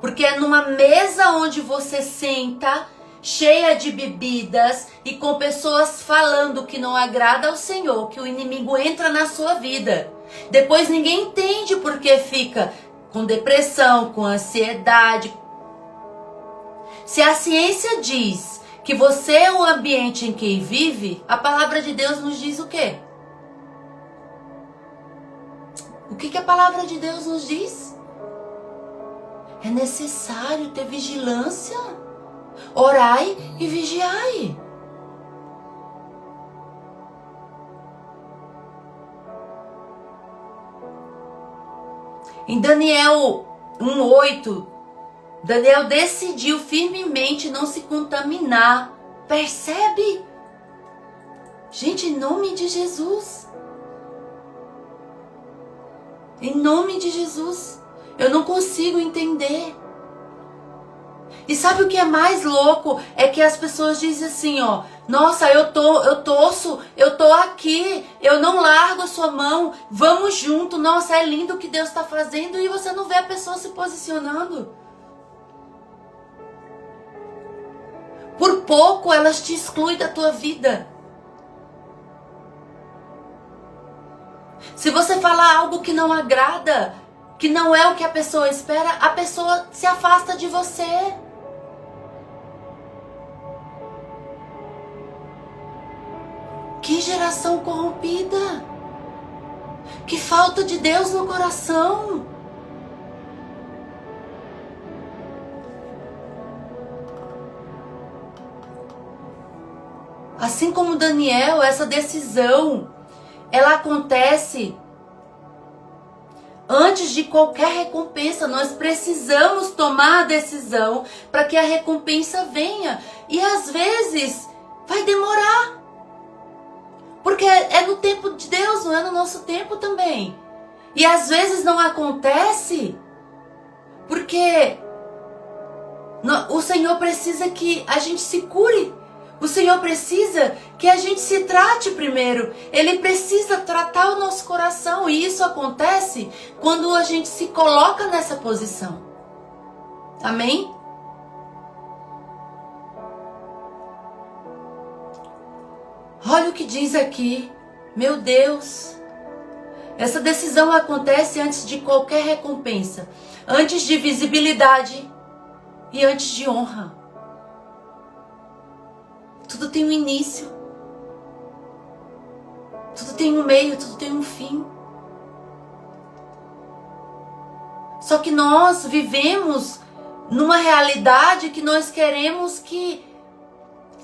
Speaker 1: Porque é numa mesa onde você senta, cheia de bebidas e com pessoas falando que não agrada ao Senhor, que o inimigo entra na sua vida. Depois ninguém entende porque fica com depressão, com ansiedade. Se a ciência diz que você é o ambiente em que vive, a palavra de Deus nos diz o quê? O que a palavra de Deus nos diz? É necessário ter vigilância. Orai e vigiai. Em Daniel 1:8, Daniel decidiu firmemente não se contaminar. Percebe? Gente, em nome de Jesus. Em nome de Jesus. Eu não consigo entender. E sabe o que é mais louco? É que as pessoas dizem assim, ó. Nossa, eu tô aqui. Eu não largo a sua mão. Vamos junto. Nossa, é lindo o que Deus está fazendo. E você não vê a pessoa se posicionando. Por pouco elas te excluem da tua vida. Se você falar algo que não agrada, que não é o que a pessoa espera, a pessoa se afasta de você. Que geração corrompida. Que falta de Deus no coração. Assim como Daniel, essa decisão, ela acontece antes de qualquer recompensa. Nós precisamos tomar a decisão para que a recompensa venha. E às vezes vai demorar. Porque é no tempo de Deus, não é no nosso tempo também. E às vezes não acontece porque o Senhor precisa que a gente se cure. O Senhor precisa que a gente se trate primeiro. Ele precisa tratar o nosso coração. E isso acontece quando a gente se coloca nessa posição. Amém? Olha o que diz aqui. Meu Deus. Essa decisão acontece antes de qualquer recompensa. Antes de visibilidade e antes de honra. Tudo tem um início. Tudo tem um meio, tudo tem um fim. Só que nós vivemos numa realidade que nós queremos que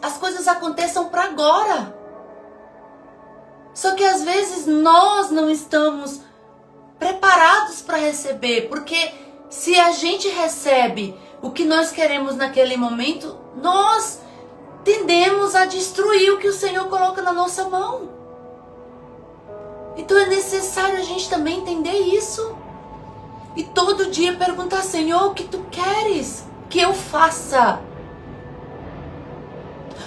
Speaker 1: as coisas aconteçam para agora. Só que às vezes nós não estamos preparados para receber, porque se a gente recebe o que nós queremos naquele momento, nós tendemos a destruir o que o Senhor coloca na nossa mão. Então é necessário a gente também entender isso. E todo dia perguntar: Senhor, o que tu queres que eu faça?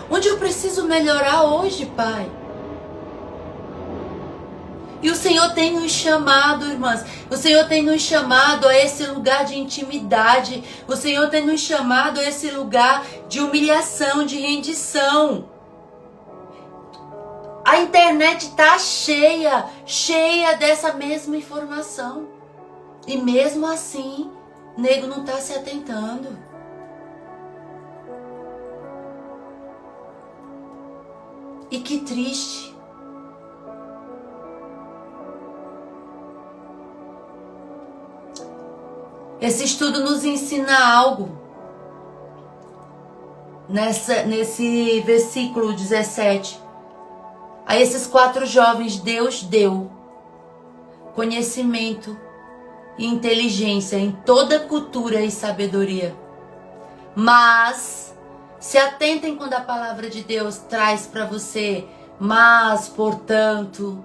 Speaker 1: Onde eu preciso melhorar hoje, Pai? E o Senhor tem nos chamado, irmãs. O Senhor tem nos chamado a esse lugar de intimidade. O Senhor tem nos chamado a esse lugar de humilhação, de rendição. A internet está cheia dessa mesma informação. E mesmo assim, o nego não está se atentando. E que triste. Esse estudo nos ensina algo. Nesse versículo 17. A esses 4 jovens Deus deu conhecimento e inteligência em toda cultura e sabedoria. Mas se atentem quando a palavra de Deus traz para você mas, portanto,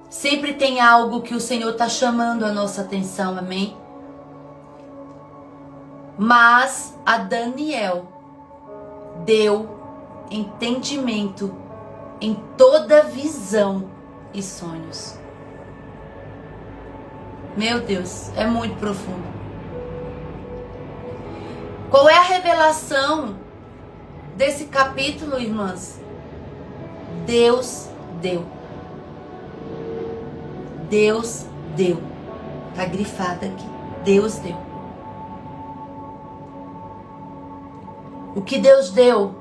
Speaker 1: sempre tem algo que o Senhor está chamando a nossa atenção, amém? Mas a Daniel deu entendimento em toda visão e sonhos. Meu Deus, é muito profundo. Qual é a revelação desse capítulo, irmãs? Deus deu. Deus deu. Tá grifado aqui. Deus deu. O que Deus deu?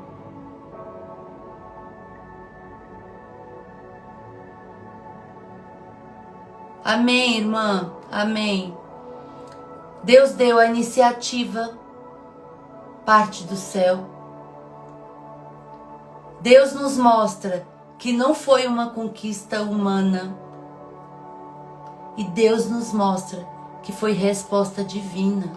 Speaker 1: Amém, irmã? Amém. Deus deu a iniciativa, parte do céu. Deus nos mostra que não foi uma conquista humana. E Deus nos mostra que foi resposta divina.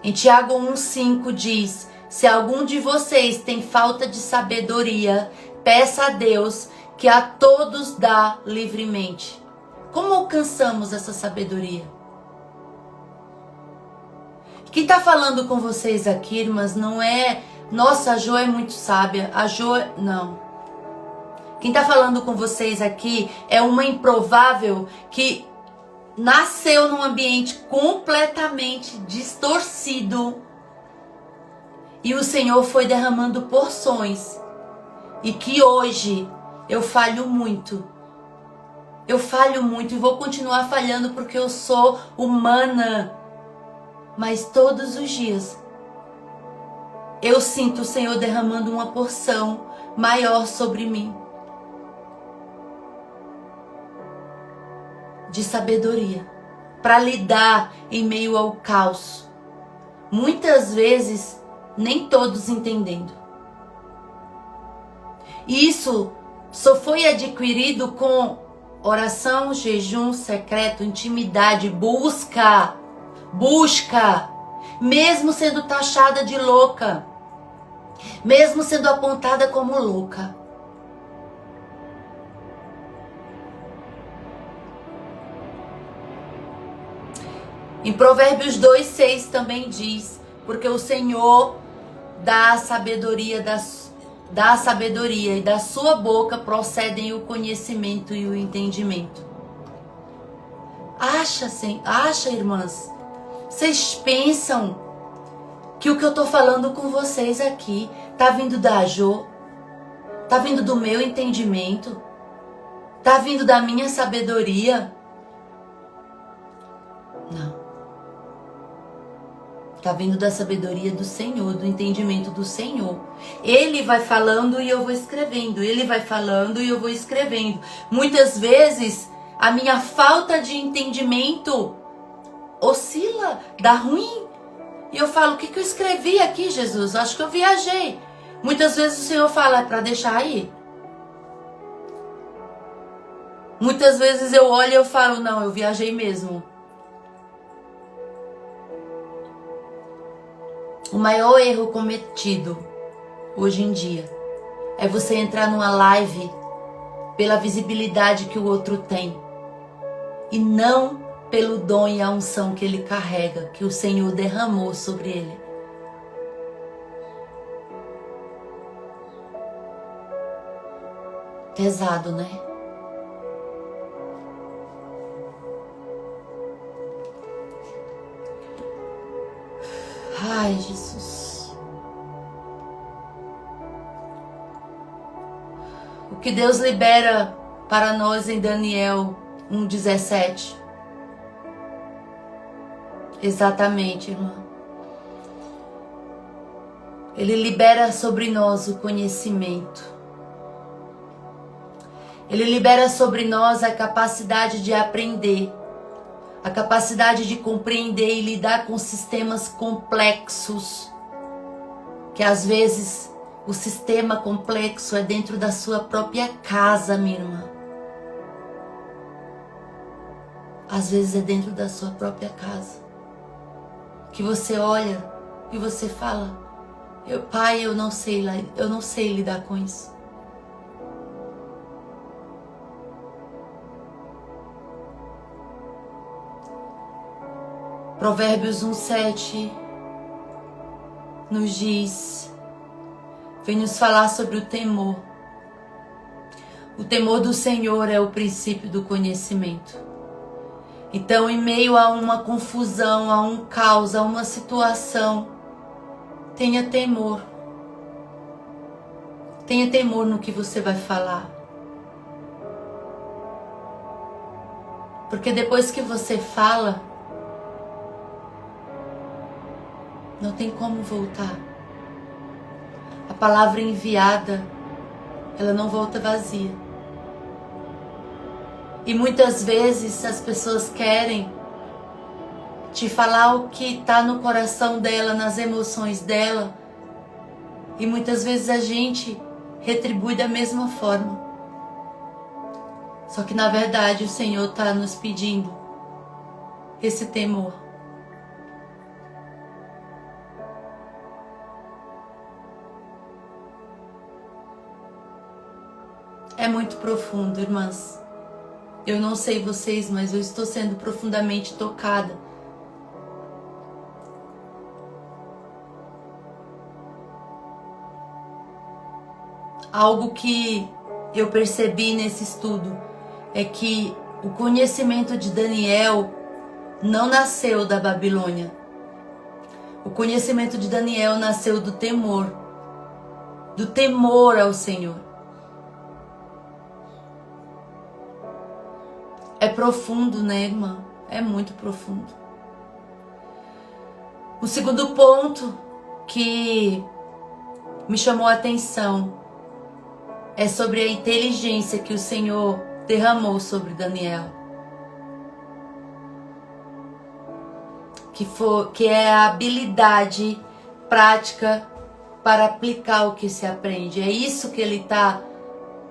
Speaker 1: Em Tiago 1,5 diz: se algum de vocês tem falta de sabedoria, peça a Deus, que a todos dá livremente. Como alcançamos essa sabedoria? Quem está falando com vocês aqui, irmãs, não é... Nossa, a Jo é muito sábia. A Jo... Não. Quem está falando com vocês aqui é uma improvável que nasceu num ambiente completamente distorcido. E o Senhor foi derramando porções. E que hoje eu falho muito. Eu falho muito e vou continuar falhando porque eu sou humana. Mas todos os dias eu sinto o Senhor derramando uma porção maior sobre mim. De sabedoria. Para lidar em meio ao caos. Muitas vezes, nem todos entendendo. E isso só foi adquirido com oração, jejum, secreto, intimidade, busca. Mesmo sendo taxada de louca. Mesmo sendo apontada como louca. Em Provérbios 2,6 também diz: porque o Senhor dá a sabedoria e da sua boca procedem o conhecimento e o entendimento. Acha, irmãs? Vocês pensam que o que eu tô falando com vocês aqui tá vindo da Jo? Tá vindo do meu entendimento? Tá vindo da minha sabedoria? Não. Tá vindo da sabedoria do Senhor, do entendimento do Senhor. Ele vai falando e eu vou escrevendo. Ele vai falando e eu vou escrevendo. Muitas vezes, a minha falta de entendimento oscila, dá ruim. E eu falo, o que eu escrevi aqui, Jesus? Acho que eu viajei. Muitas vezes o Senhor fala, é para deixar aí. Muitas vezes eu olho e eu falo, não, eu viajei mesmo. O maior erro cometido hoje em dia é você entrar numa live pela visibilidade que o outro tem e não pelo dom e a unção que ele carrega, que o Senhor derramou sobre ele. Pesado, né? Ai, Jesus. O que Deus libera para nós em Daniel 1:17. Exatamente, irmã. Ele libera sobre nós o conhecimento. Ele libera sobre nós a capacidade de aprender, a capacidade de compreender e lidar com sistemas complexos, que às vezes o sistema complexo é dentro da sua própria casa, minha irmã. Às vezes é dentro da sua própria casa, que você olha e você fala, pai, eu não sei lidar com isso. Provérbios 1:7 nos diz, vem nos falar sobre o temor. O temor do Senhor é o princípio do conhecimento. Então, em meio a uma confusão, a um caos, a uma situação, tenha temor. Tenha temor no que você vai falar. Porque depois que você fala, não tem como voltar. A palavra enviada, ela não volta vazia. E muitas vezes as pessoas querem te falar o que está no coração dela, nas emoções dela. E muitas vezes a gente retribui da mesma forma. Só que na verdade o Senhor está nos pedindo esse temor. É muito profundo, irmãs. Eu não sei vocês, mas eu estou sendo profundamente tocada. Algo que eu percebi nesse estudo é que o conhecimento de Daniel não nasceu da Babilônia. O conhecimento de Daniel nasceu do temor ao Senhor. É profundo, né, irmã? É muito profundo. O segundo ponto que me chamou a atenção é sobre a inteligência que o Senhor derramou sobre Daniel. Que é a habilidade prática para aplicar o que se aprende. É isso que Ele está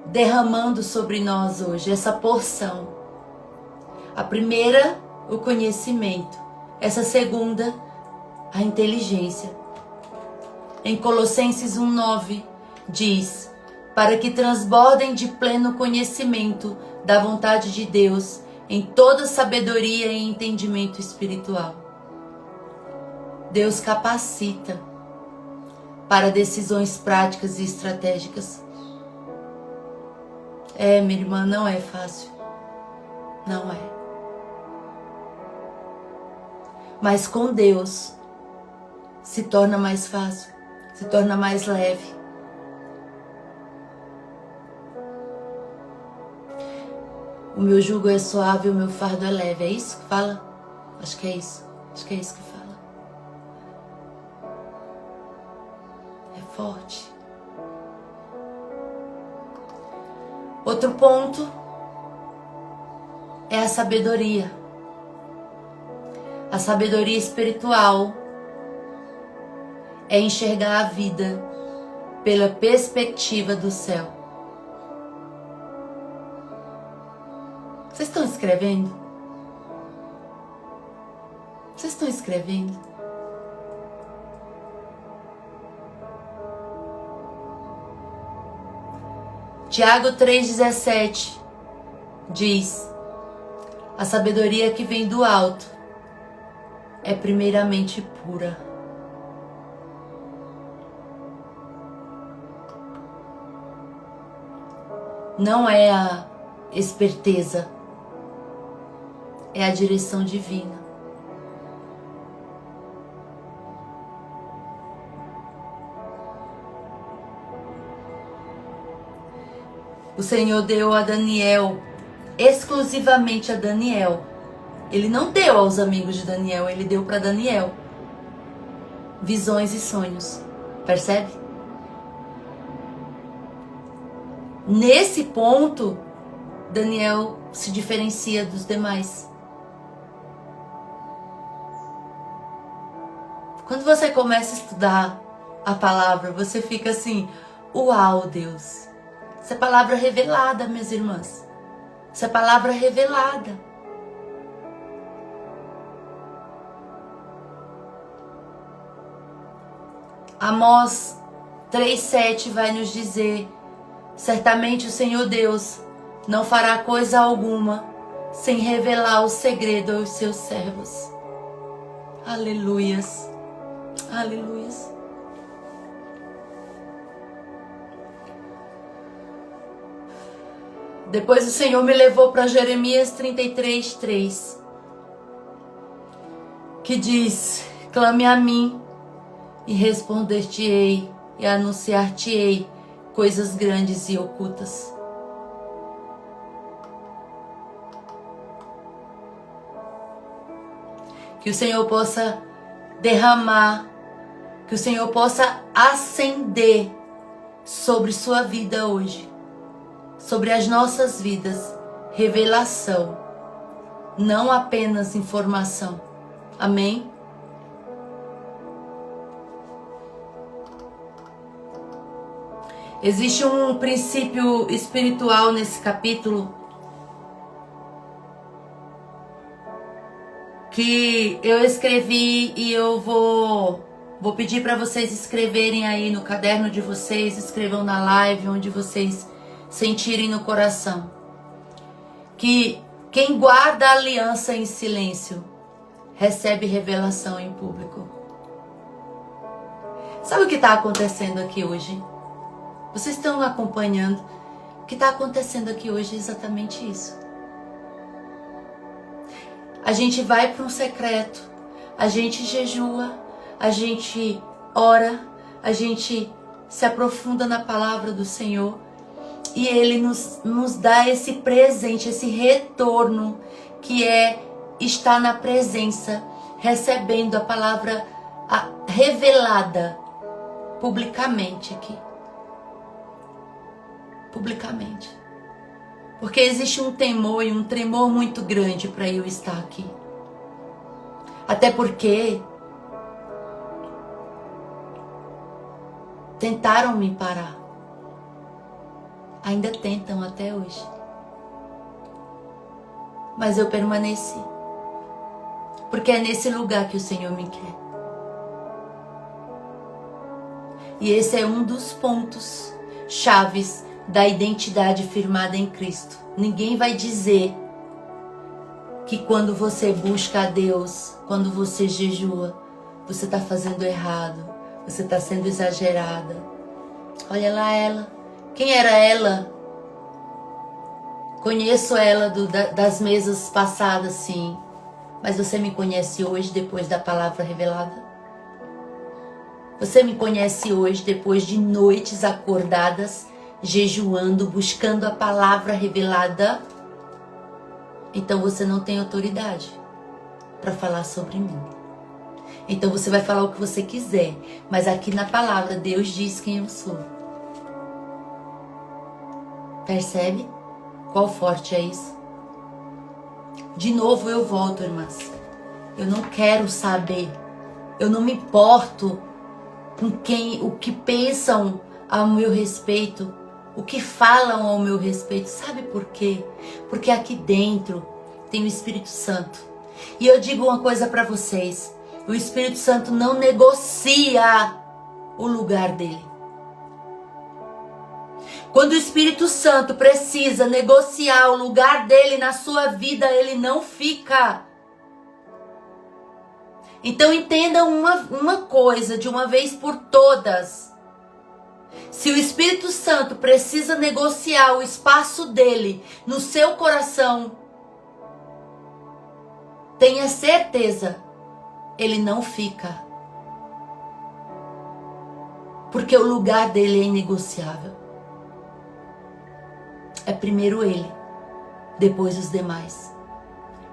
Speaker 1: derramando sobre nós hoje, essa porção. A primeira, o conhecimento. Essa segunda, a inteligência. Em Colossenses 1:9 diz, para que transbordem de pleno conhecimento da vontade de Deus, em toda sabedoria e entendimento espiritual. Deus capacita para decisões práticas e estratégicas. Minha irmã, não é fácil. Não é. Mas com Deus se torna mais fácil, se torna mais leve. O meu jugo é suave, o meu fardo é leve. É isso que fala? Acho que é isso. Acho que é isso que fala. É forte. Outro ponto é a sabedoria. A sabedoria espiritual é enxergar a vida pela perspectiva do céu. Vocês estão escrevendo? Vocês estão escrevendo? Tiago 3,17 diz: a sabedoria que vem do alto é primeiramente pura. Não é a esperteza, é a direção divina. O Senhor deu a Daniel, exclusivamente a Daniel. Ele não deu aos amigos de Daniel, ele deu para Daniel visões e sonhos. Percebe? Nesse ponto, Daniel se diferencia dos demais. Quando você começa a estudar a palavra, você fica assim: uau, Deus! Essa é palavra revelada, minhas irmãs. Essa é palavra revelada. Amós 3,7 vai nos dizer: certamente o Senhor Deus não fará coisa alguma sem revelar o segredo aos seus servos. Aleluias, aleluias. Depois o Senhor me levou para Jeremias 33:3, que diz: clame a mim e responder-te-ei e anunciar-te-ei coisas grandes e ocultas. Que o Senhor possa derramar, que o Senhor possa acender sobre sua vida hoje, sobre as nossas vidas, revelação, não apenas informação. Amém? Existe um princípio espiritual nesse capítulo que eu escrevi e eu vou pedir para vocês escreverem aí no caderno de vocês, escrevam na live onde vocês sentirem no coração. Que quem guarda a aliança em silêncio recebe revelação em público. Sabe o que está acontecendo aqui hoje? Vocês estão acompanhando? O que está acontecendo aqui hoje é exatamente isso. A gente vai para um secreto, a gente jejua, a gente ora, a gente se aprofunda na palavra do Senhor e Ele nos dá esse presente, esse retorno que é estar na presença, recebendo a palavra revelada publicamente aqui. Publicamente. Porque existe um temor e um tremor muito grande para eu estar aqui. Até porque tentaram me parar. Ainda tentam até hoje. Mas eu permaneci. Porque é nesse lugar que o Senhor me quer. E esse é um dos pontos chaves da identidade firmada em Cristo. Ninguém vai dizer que quando você busca a Deus, quando você jejua, você está fazendo errado, você está sendo exagerada. Olha lá ela. Quem era ela? Conheço ela das mesas passadas, sim. Mas você me conhece hoje depois da palavra revelada? Você me conhece hoje depois de noites acordadas, jejuando, buscando a palavra revelada? Então você não tem autoridade para falar sobre mim. Então você vai falar o que você quiser, mas aqui na palavra Deus diz quem eu sou. Percebe? Qual forte é isso? De novo eu volto, irmãs. Eu não quero saber. Eu não me importo com o que pensam ao meu respeito, o que falam ao meu respeito. Sabe por quê? Porque aqui dentro tem o Espírito Santo. E eu digo uma coisa para vocês. O Espírito Santo não negocia o lugar dele. Quando o Espírito Santo precisa negociar o lugar dele na sua vida, ele não fica. Então entendam uma coisa de uma vez por todas. Se o Espírito Santo precisa negociar o espaço dele no seu coração, tenha certeza, ele não fica. Porque o lugar dele é inegociável. É primeiro ele, depois os demais.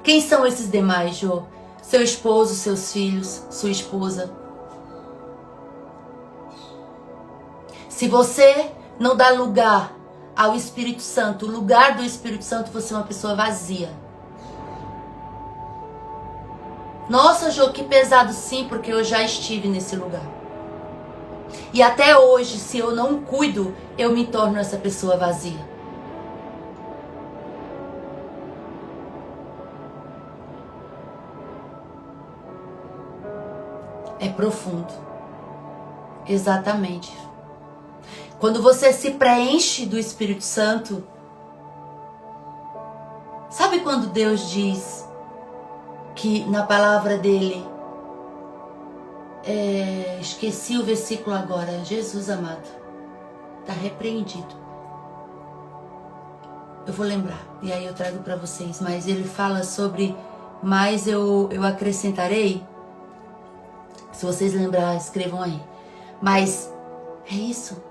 Speaker 1: Quem são esses demais, Jô? Seu esposo, seus filhos, sua esposa. Se você não dá lugar ao Espírito Santo, o lugar do Espírito Santo, você é uma pessoa vazia. Nossa, Jô, que pesado. Sim, porque eu já estive nesse lugar. E até hoje, se eu não cuido, eu me torno essa pessoa vazia. É profundo. Exatamente. Quando você se preenche do Espírito Santo, sabe quando Deus diz que na palavra dele, esqueci o versículo agora, Jesus amado, está repreendido. Eu vou lembrar e aí eu trago para vocês, mas ele fala sobre, mas eu acrescentarei. Se vocês lembrarem, escrevam aí. Mas é isso.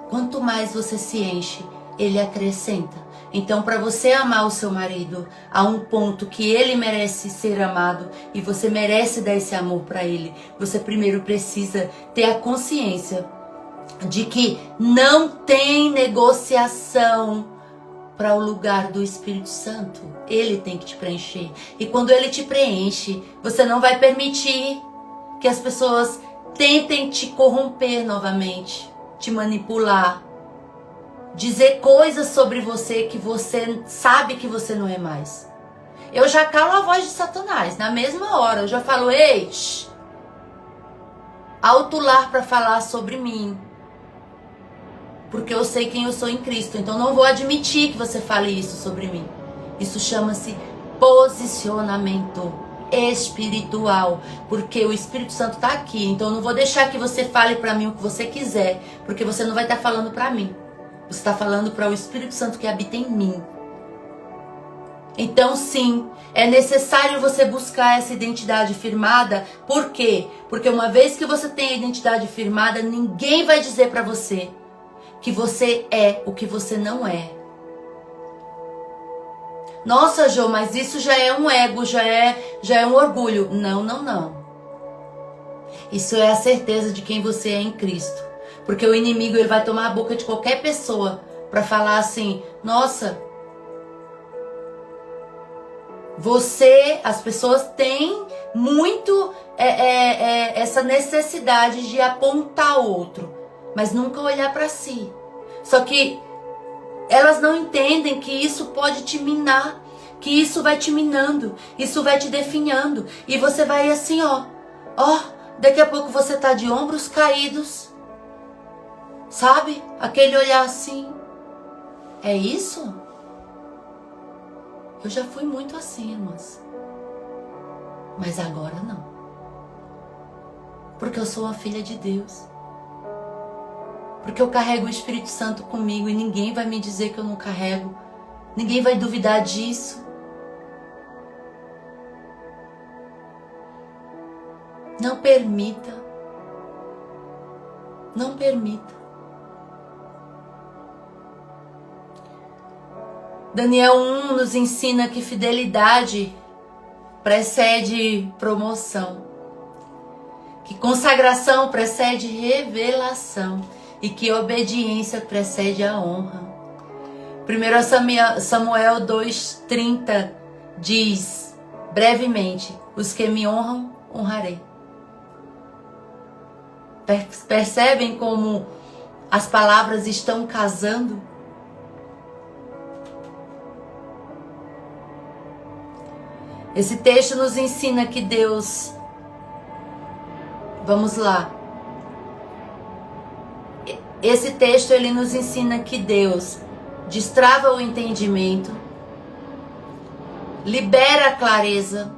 Speaker 1: Quanto mais você se enche, ele acrescenta. Então, para você amar o seu marido a um ponto que ele merece ser amado e você merece dar esse amor para ele, você primeiro precisa ter a consciência de que não tem negociação para o lugar do Espírito Santo. Ele tem que te preencher. E quando ele te preenche, você não vai permitir que as pessoas tentem te corromper novamente, te manipular, dizer coisas sobre você que você sabe que você não é mais. Eu já calo a voz de Satanás. Na mesma hora, eu já falo, ei, alto lar para falar sobre mim. Porque eu sei quem eu sou em Cristo. Então não vou admitir que você fale isso sobre mim. Isso chama-se posicionamento espiritual. Porque o Espírito Santo está aqui. Então eu não vou deixar que você fale para mim o que você quiser. Porque você não vai estar falando para mim. Você está falando para o Espírito Santo que habita em mim. Então sim, é necessário você buscar essa identidade firmada. Por quê? Porque uma vez que você tem a identidade firmada, ninguém vai dizer para você que você é o que você não é. Nossa, Jô, mas isso já é um ego, já é um orgulho. Não, não, não. Isso é a certeza de quem você é em Cristo. Porque o inimigo ele vai tomar a boca de qualquer pessoa para falar assim, nossa, as pessoas têm muito essa necessidade de apontar o outro, mas nunca olhar para si. Só que elas não entendem que isso pode te minar, que isso vai te minando, isso vai te definhando. E você vai assim, ó, daqui a pouco você tá de ombros caídos, sabe? Aquele olhar assim, é isso? Eu já fui muito assim, irmãs. Mas agora não. Porque eu sou uma filha de Deus. Porque eu carrego o Espírito Santo comigo e ninguém vai me dizer que eu não carrego. Ninguém vai duvidar disso. Não permita. Não permita. Daniel 1 nos ensina que fidelidade precede promoção. Que consagração precede revelação. E que obediência precede a honra. 1 Samuel 2:30 diz brevemente: os que me honram, honrarei. Percebem como as palavras estão casando? Esse texto nos ensina que Deus, vamos lá. Esse texto ele nos ensina que Deus destrava o entendimento, libera a clareza,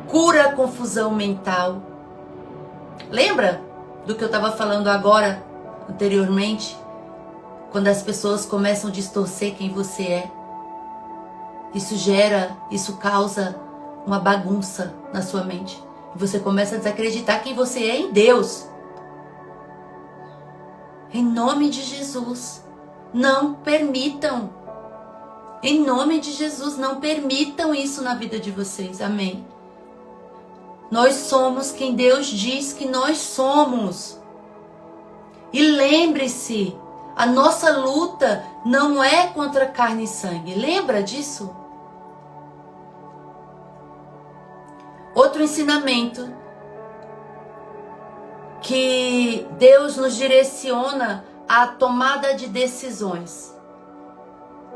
Speaker 1: cura a confusão mental. Lembra do que eu estava falando agora, anteriormente? Quando as pessoas começam a distorcer quem você é. Isso causa uma bagunça na sua mente. E você começa a desacreditar quem você é em Deus. Em nome de Jesus, não permitam. Em nome de Jesus, não permitam isso na vida de vocês. Amém. Nós somos quem Deus diz que nós somos. E lembre-se, a nossa luta não é contra carne e sangue. Lembra disso? Outro ensinamento que Deus nos direciona à tomada de decisões.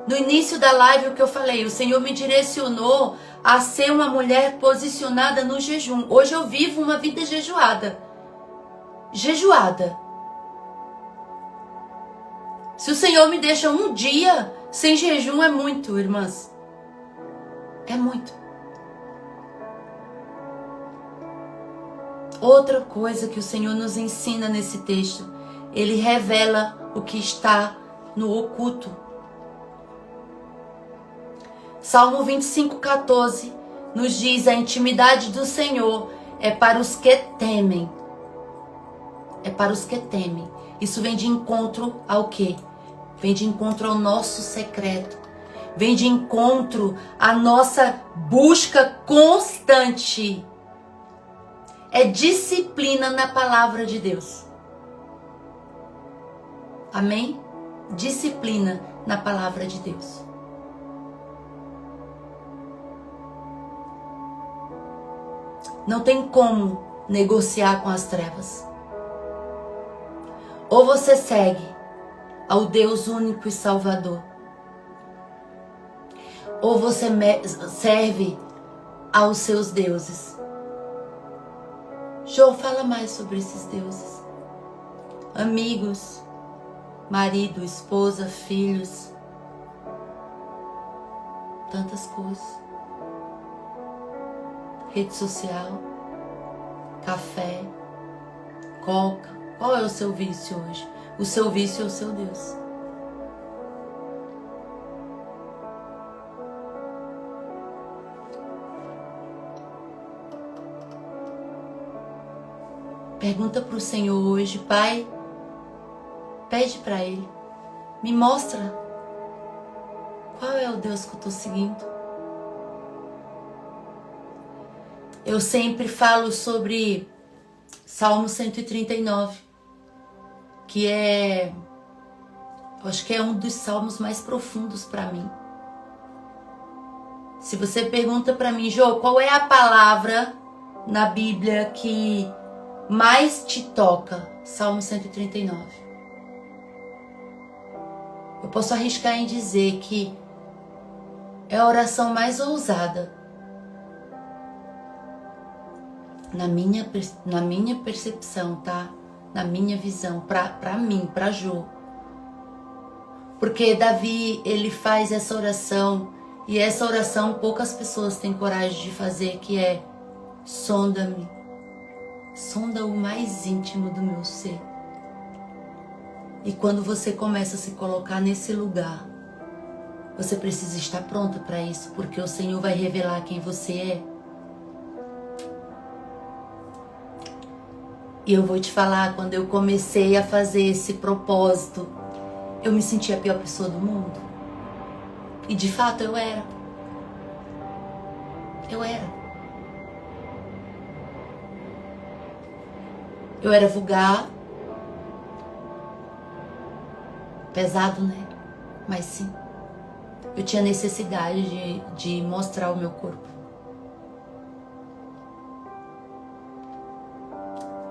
Speaker 1: No início da live, o que eu falei, o Senhor me direcionou a ser uma mulher posicionada no jejum. Hoje eu vivo uma vida jejuada. Jejuada. Se o Senhor me deixa um dia sem jejum, é muito, irmãs. É muito. Outra coisa que o Senhor nos ensina nesse texto, Ele revela o que está no oculto. Salmo 25:14 nos diz: a intimidade do Senhor é para os que temem. É para os que temem. Isso vem de encontro ao quê? Vem de encontro ao nosso secreto. Vem de encontro à nossa busca constante. É disciplina na palavra de Deus. Amém? Disciplina na palavra de Deus. Não tem como negociar com as trevas. Ou você segue ao Deus único e Salvador, ou você serve aos seus deuses. Jô, fala mais sobre esses deuses. Amigos, marido, esposa, filhos, tantas coisas. Rede social, café, coca. Qual é o seu vício hoje? O seu vício é o seu Deus. Pergunta para o Senhor hoje: Pai, pede para Ele, me mostra qual é o Deus que eu estou seguindo. Eu sempre falo sobre Salmo 139, que eu acho que é um dos salmos mais profundos para mim. Se você pergunta para mim: Jô, qual é a palavra na Bíblia que mais te toca? Salmo 139. Eu posso arriscar em dizer que é a oração mais ousada na minha percepção, tá? Na minha visão, pra mim, pra Jô. Porque Davi, ele faz essa oração, e essa oração poucas pessoas têm coragem de fazer, que é: sonda-me. Sonda o mais íntimo do meu ser. E quando você começa a se colocar nesse lugar, você precisa estar pronto para isso, porque o Senhor vai revelar quem você é. E eu vou te falar, quando eu comecei a fazer esse propósito, eu me senti a pior pessoa do mundo. E de fato eu era. Eu era vulgar. Pesado, né? Mas sim. eu tinha necessidade de mostrar o meu corpo.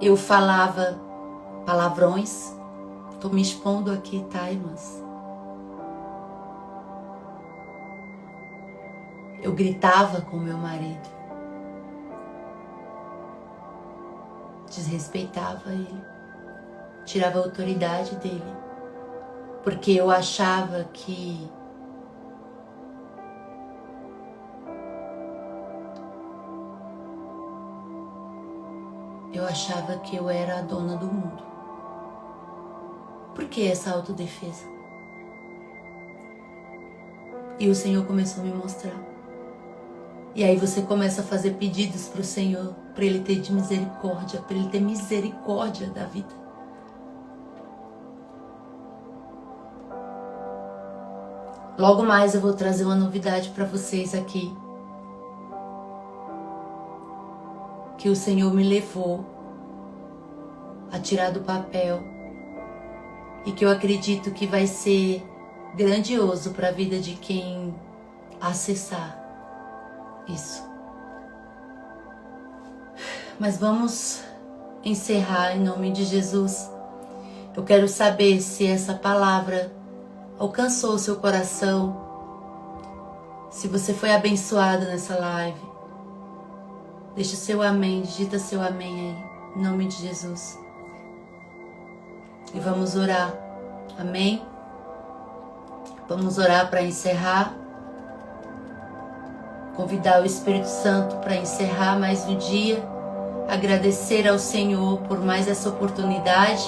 Speaker 1: Eu falava palavrões. Tô me expondo aqui, tá, irmãs? Eu gritava com meu marido. Desrespeitava ele. Tirava a autoridade dele. Porque eu achava que eu era a dona do mundo. Por que essa autodefesa? E o Senhor começou a me mostrar. E aí você começa a fazer pedidos para o Senhor, para Ele ter de misericórdia, para Ele ter misericórdia da vida. Logo mais eu vou trazer uma novidade para vocês aqui. Que o Senhor me levou a tirar do papel e que eu acredito que vai ser grandioso para a vida de quem acessar isso. Mas vamos encerrar em nome de Jesus. Eu quero saber se essa palavra alcançou o seu coração, se você foi abençoado nessa live. Deixa o seu amém, digita seu amém aí, em nome de Jesus. E vamos orar, amém? Vamos orar para encerrar. Convidar o Espírito Santo para encerrar mais um dia. Agradecer ao Senhor por mais essa oportunidade.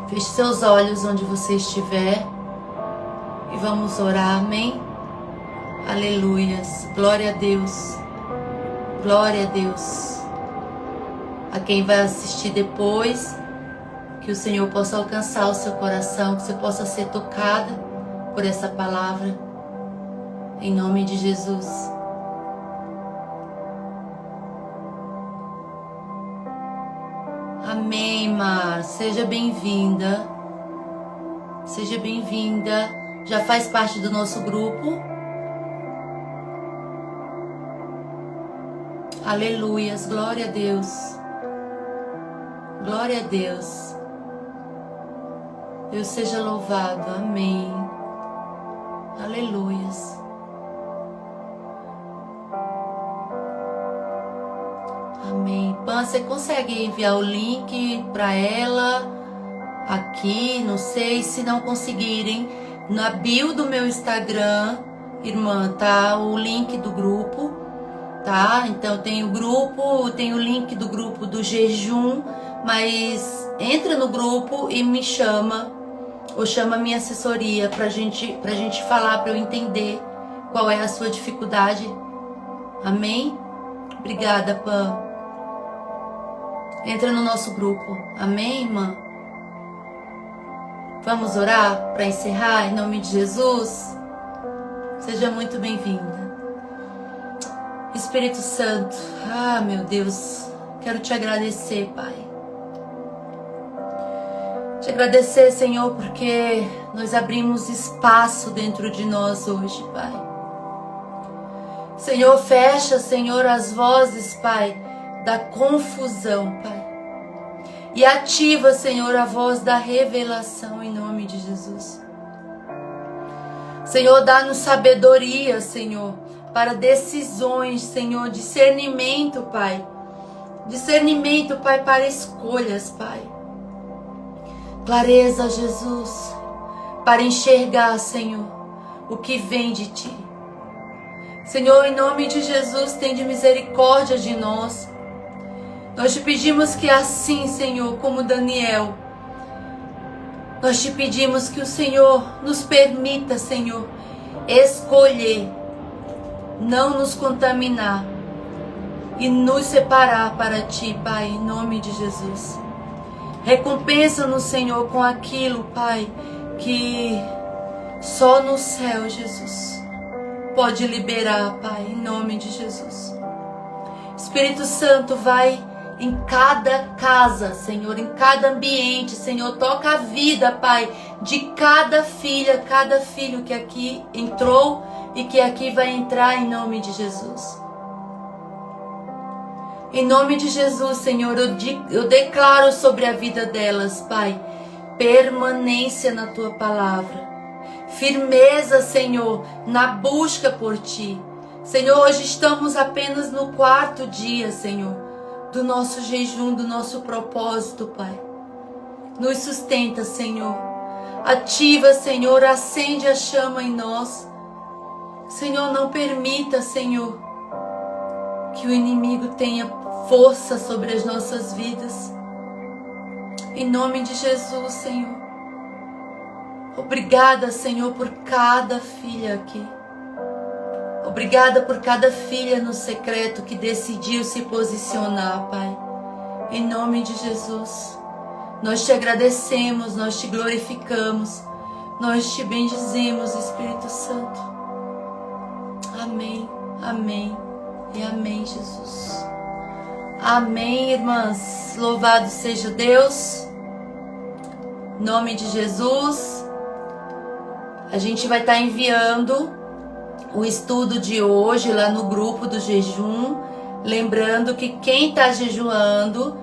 Speaker 1: Feche seus olhos onde você estiver. E vamos orar, amém? Aleluias, glória a Deus, glória a Deus. A quem vai assistir depois, que o Senhor possa alcançar o seu coração, que você possa ser tocada por essa palavra, em nome de Jesus. Amém, Mar, seja bem-vinda, seja bem-vinda, já faz parte do nosso grupo. Aleluias, glória a Deus, glória a Deus. Deus seja louvado, amém. Aleluias. Amém. Pan, você consegue enviar o link para ela aqui? Não sei, se não conseguirem, na bio do meu Instagram, irmã, tá o link do grupo, tá? Então tem o grupo, tem o link do grupo do jejum, mas entra no grupo e me chama, ou chama a minha assessoria pra gente falar, pra eu entender qual é a sua dificuldade. Amém? Obrigada, Pan. Entra no nosso grupo. Amém, irmã? Vamos orar para encerrar em nome de Jesus? Seja muito bem-vinda. Espírito Santo, meu Deus, quero te agradecer, Pai. Te agradecer, Senhor, porque nós abrimos espaço dentro de nós hoje, Pai. Senhor, fecha, Senhor, as vozes, Pai, da confusão, Pai. E ativa, Senhor, a voz da revelação em nome de Jesus. Senhor, dá-nos sabedoria, Senhor, para decisões, Senhor, discernimento, Pai. Discernimento, Pai, para escolhas, Pai. Clareza, Jesus, para enxergar, Senhor, o que vem de Ti. Senhor, em nome de Jesus, tende misericórdia de nós. Nós te pedimos que assim, Senhor, como Daniel, nós te pedimos que o Senhor nos permita, Senhor, escolher, não nos contaminar e nos separar para Ti, Pai, em nome de Jesus. Recompensa-nos, Senhor, com aquilo, Pai, que só no céu, Jesus, pode liberar, Pai, em nome de Jesus. Espírito Santo, vai em cada casa, Senhor, em cada ambiente, Senhor. Toca a vida, Pai, de cada filha, cada filho que aqui entrou e que aqui vai entrar, em nome de Jesus. Em nome de Jesus, Senhor, eu declaro sobre a vida delas, Pai, permanência na Tua palavra. Firmeza, Senhor, na busca por Ti. Senhor, hoje estamos apenas no 4º dia, Senhor, do nosso jejum, do nosso propósito, Pai. Nos sustenta, Senhor. Ativa, Senhor, acende a chama em nós. Senhor, não permita, Senhor, que o inimigo tenha força sobre as nossas vidas. Em nome de Jesus, Senhor. Obrigada, Senhor, por cada filha aqui. Obrigada por cada filha no secreto que decidiu se posicionar, Pai. Em nome de Jesus. Nós te agradecemos, nós te glorificamos, nós te bendizemos, Espírito Santo. Amém, amém e amém, Jesus. Amém, irmãs. Louvado seja Deus. Em nome de Jesus. A gente vai estar enviando o estudo de hoje lá no grupo do jejum. Lembrando que quem está jejuando,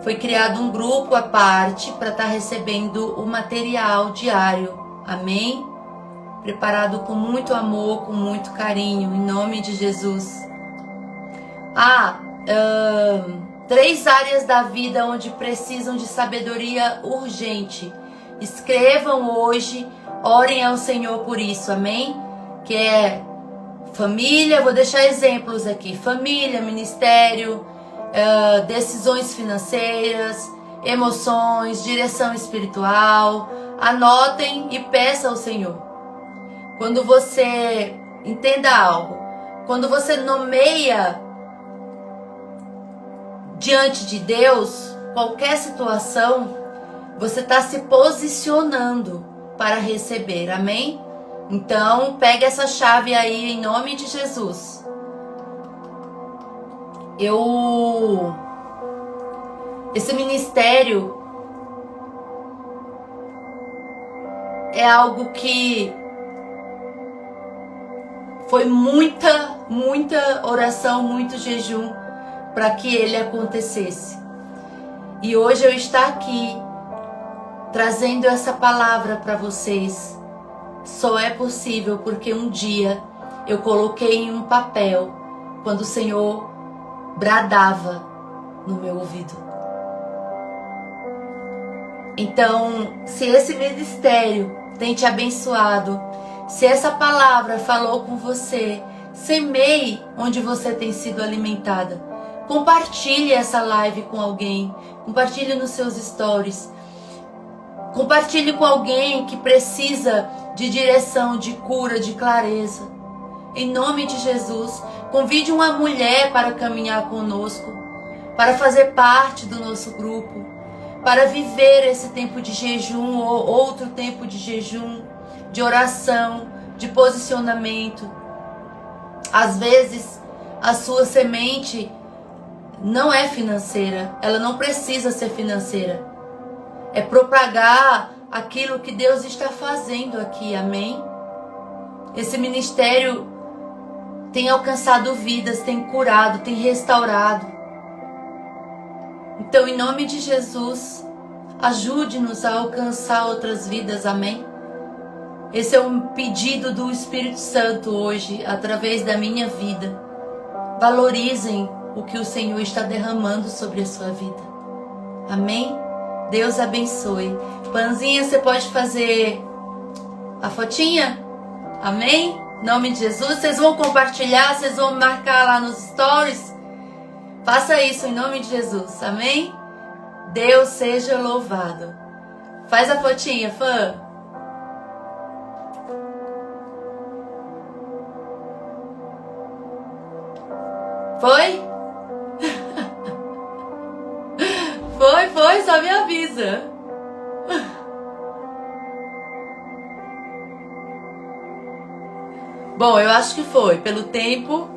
Speaker 1: foi criado um grupo à parte para estar recebendo o material diário. Amém? Preparado com muito amor, com muito carinho, em nome de Jesus. 3 áreas da vida onde precisam de sabedoria urgente. Escrevam hoje, orem ao Senhor por isso, amém? Que é família, vou deixar exemplos aqui. Família, ministério, decisões financeiras, emoções, direção espiritual. Anotem e peçam ao Senhor. Quando você, entenda algo, quando você nomeia diante de Deus qualquer situação, você está se posicionando para receber, amém? Então, pega essa chave aí em nome de Jesus. Esse ministério é algo que foi muita oração, muito jejum para que ele acontecesse. E hoje eu estou aqui trazendo essa palavra para vocês. Só é possível porque um dia eu coloquei em um papel quando o Senhor bradava no meu ouvido. Então, se esse ministério tem te abençoado, se essa palavra falou com você, semeie onde você tem sido alimentada. Compartilhe essa live com alguém. Compartilhe nos seus stories. Compartilhe com alguém que precisa de direção, de cura, de clareza. Em nome de Jesus, convide uma mulher para caminhar conosco, para fazer parte do nosso grupo, para viver esse tempo de jejum ou outro tempo de jejum, de oração, de posicionamento. Às vezes, a sua semente não é financeira, ela não precisa ser financeira. É propagar aquilo que Deus está fazendo aqui, amém? Esse ministério tem alcançado vidas, tem curado, tem restaurado. Então, em nome de Jesus, ajude-nos a alcançar outras vidas, amém? Esse é um pedido do Espírito Santo hoje, através da minha vida. Valorizem o que o Senhor está derramando sobre a sua vida. Amém? Deus abençoe. Panzinha, você pode fazer a fotinha? Amém? Em nome de Jesus. Vocês vão compartilhar, vocês vão marcar lá nos stories. Faça isso em nome de Jesus. Amém? Deus seja louvado. Faz a fotinha, fã. Foi? Foi, só me avisa. Bom, eu acho que foi. Pelo tempo,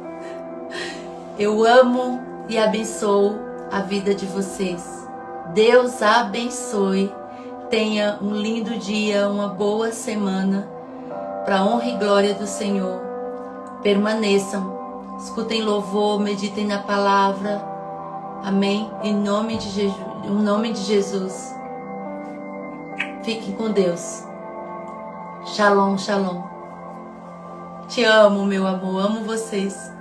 Speaker 1: eu amo e abençoo a vida de vocês. Deus abençoe. Tenha um lindo dia, uma boa semana, para honra e glória do Senhor. Permaneçam, escutem louvor, meditem na palavra. Amém? Em nome de Jesus. Fiquem com Deus. Shalom, shalom. Te amo, meu amor. Amo vocês.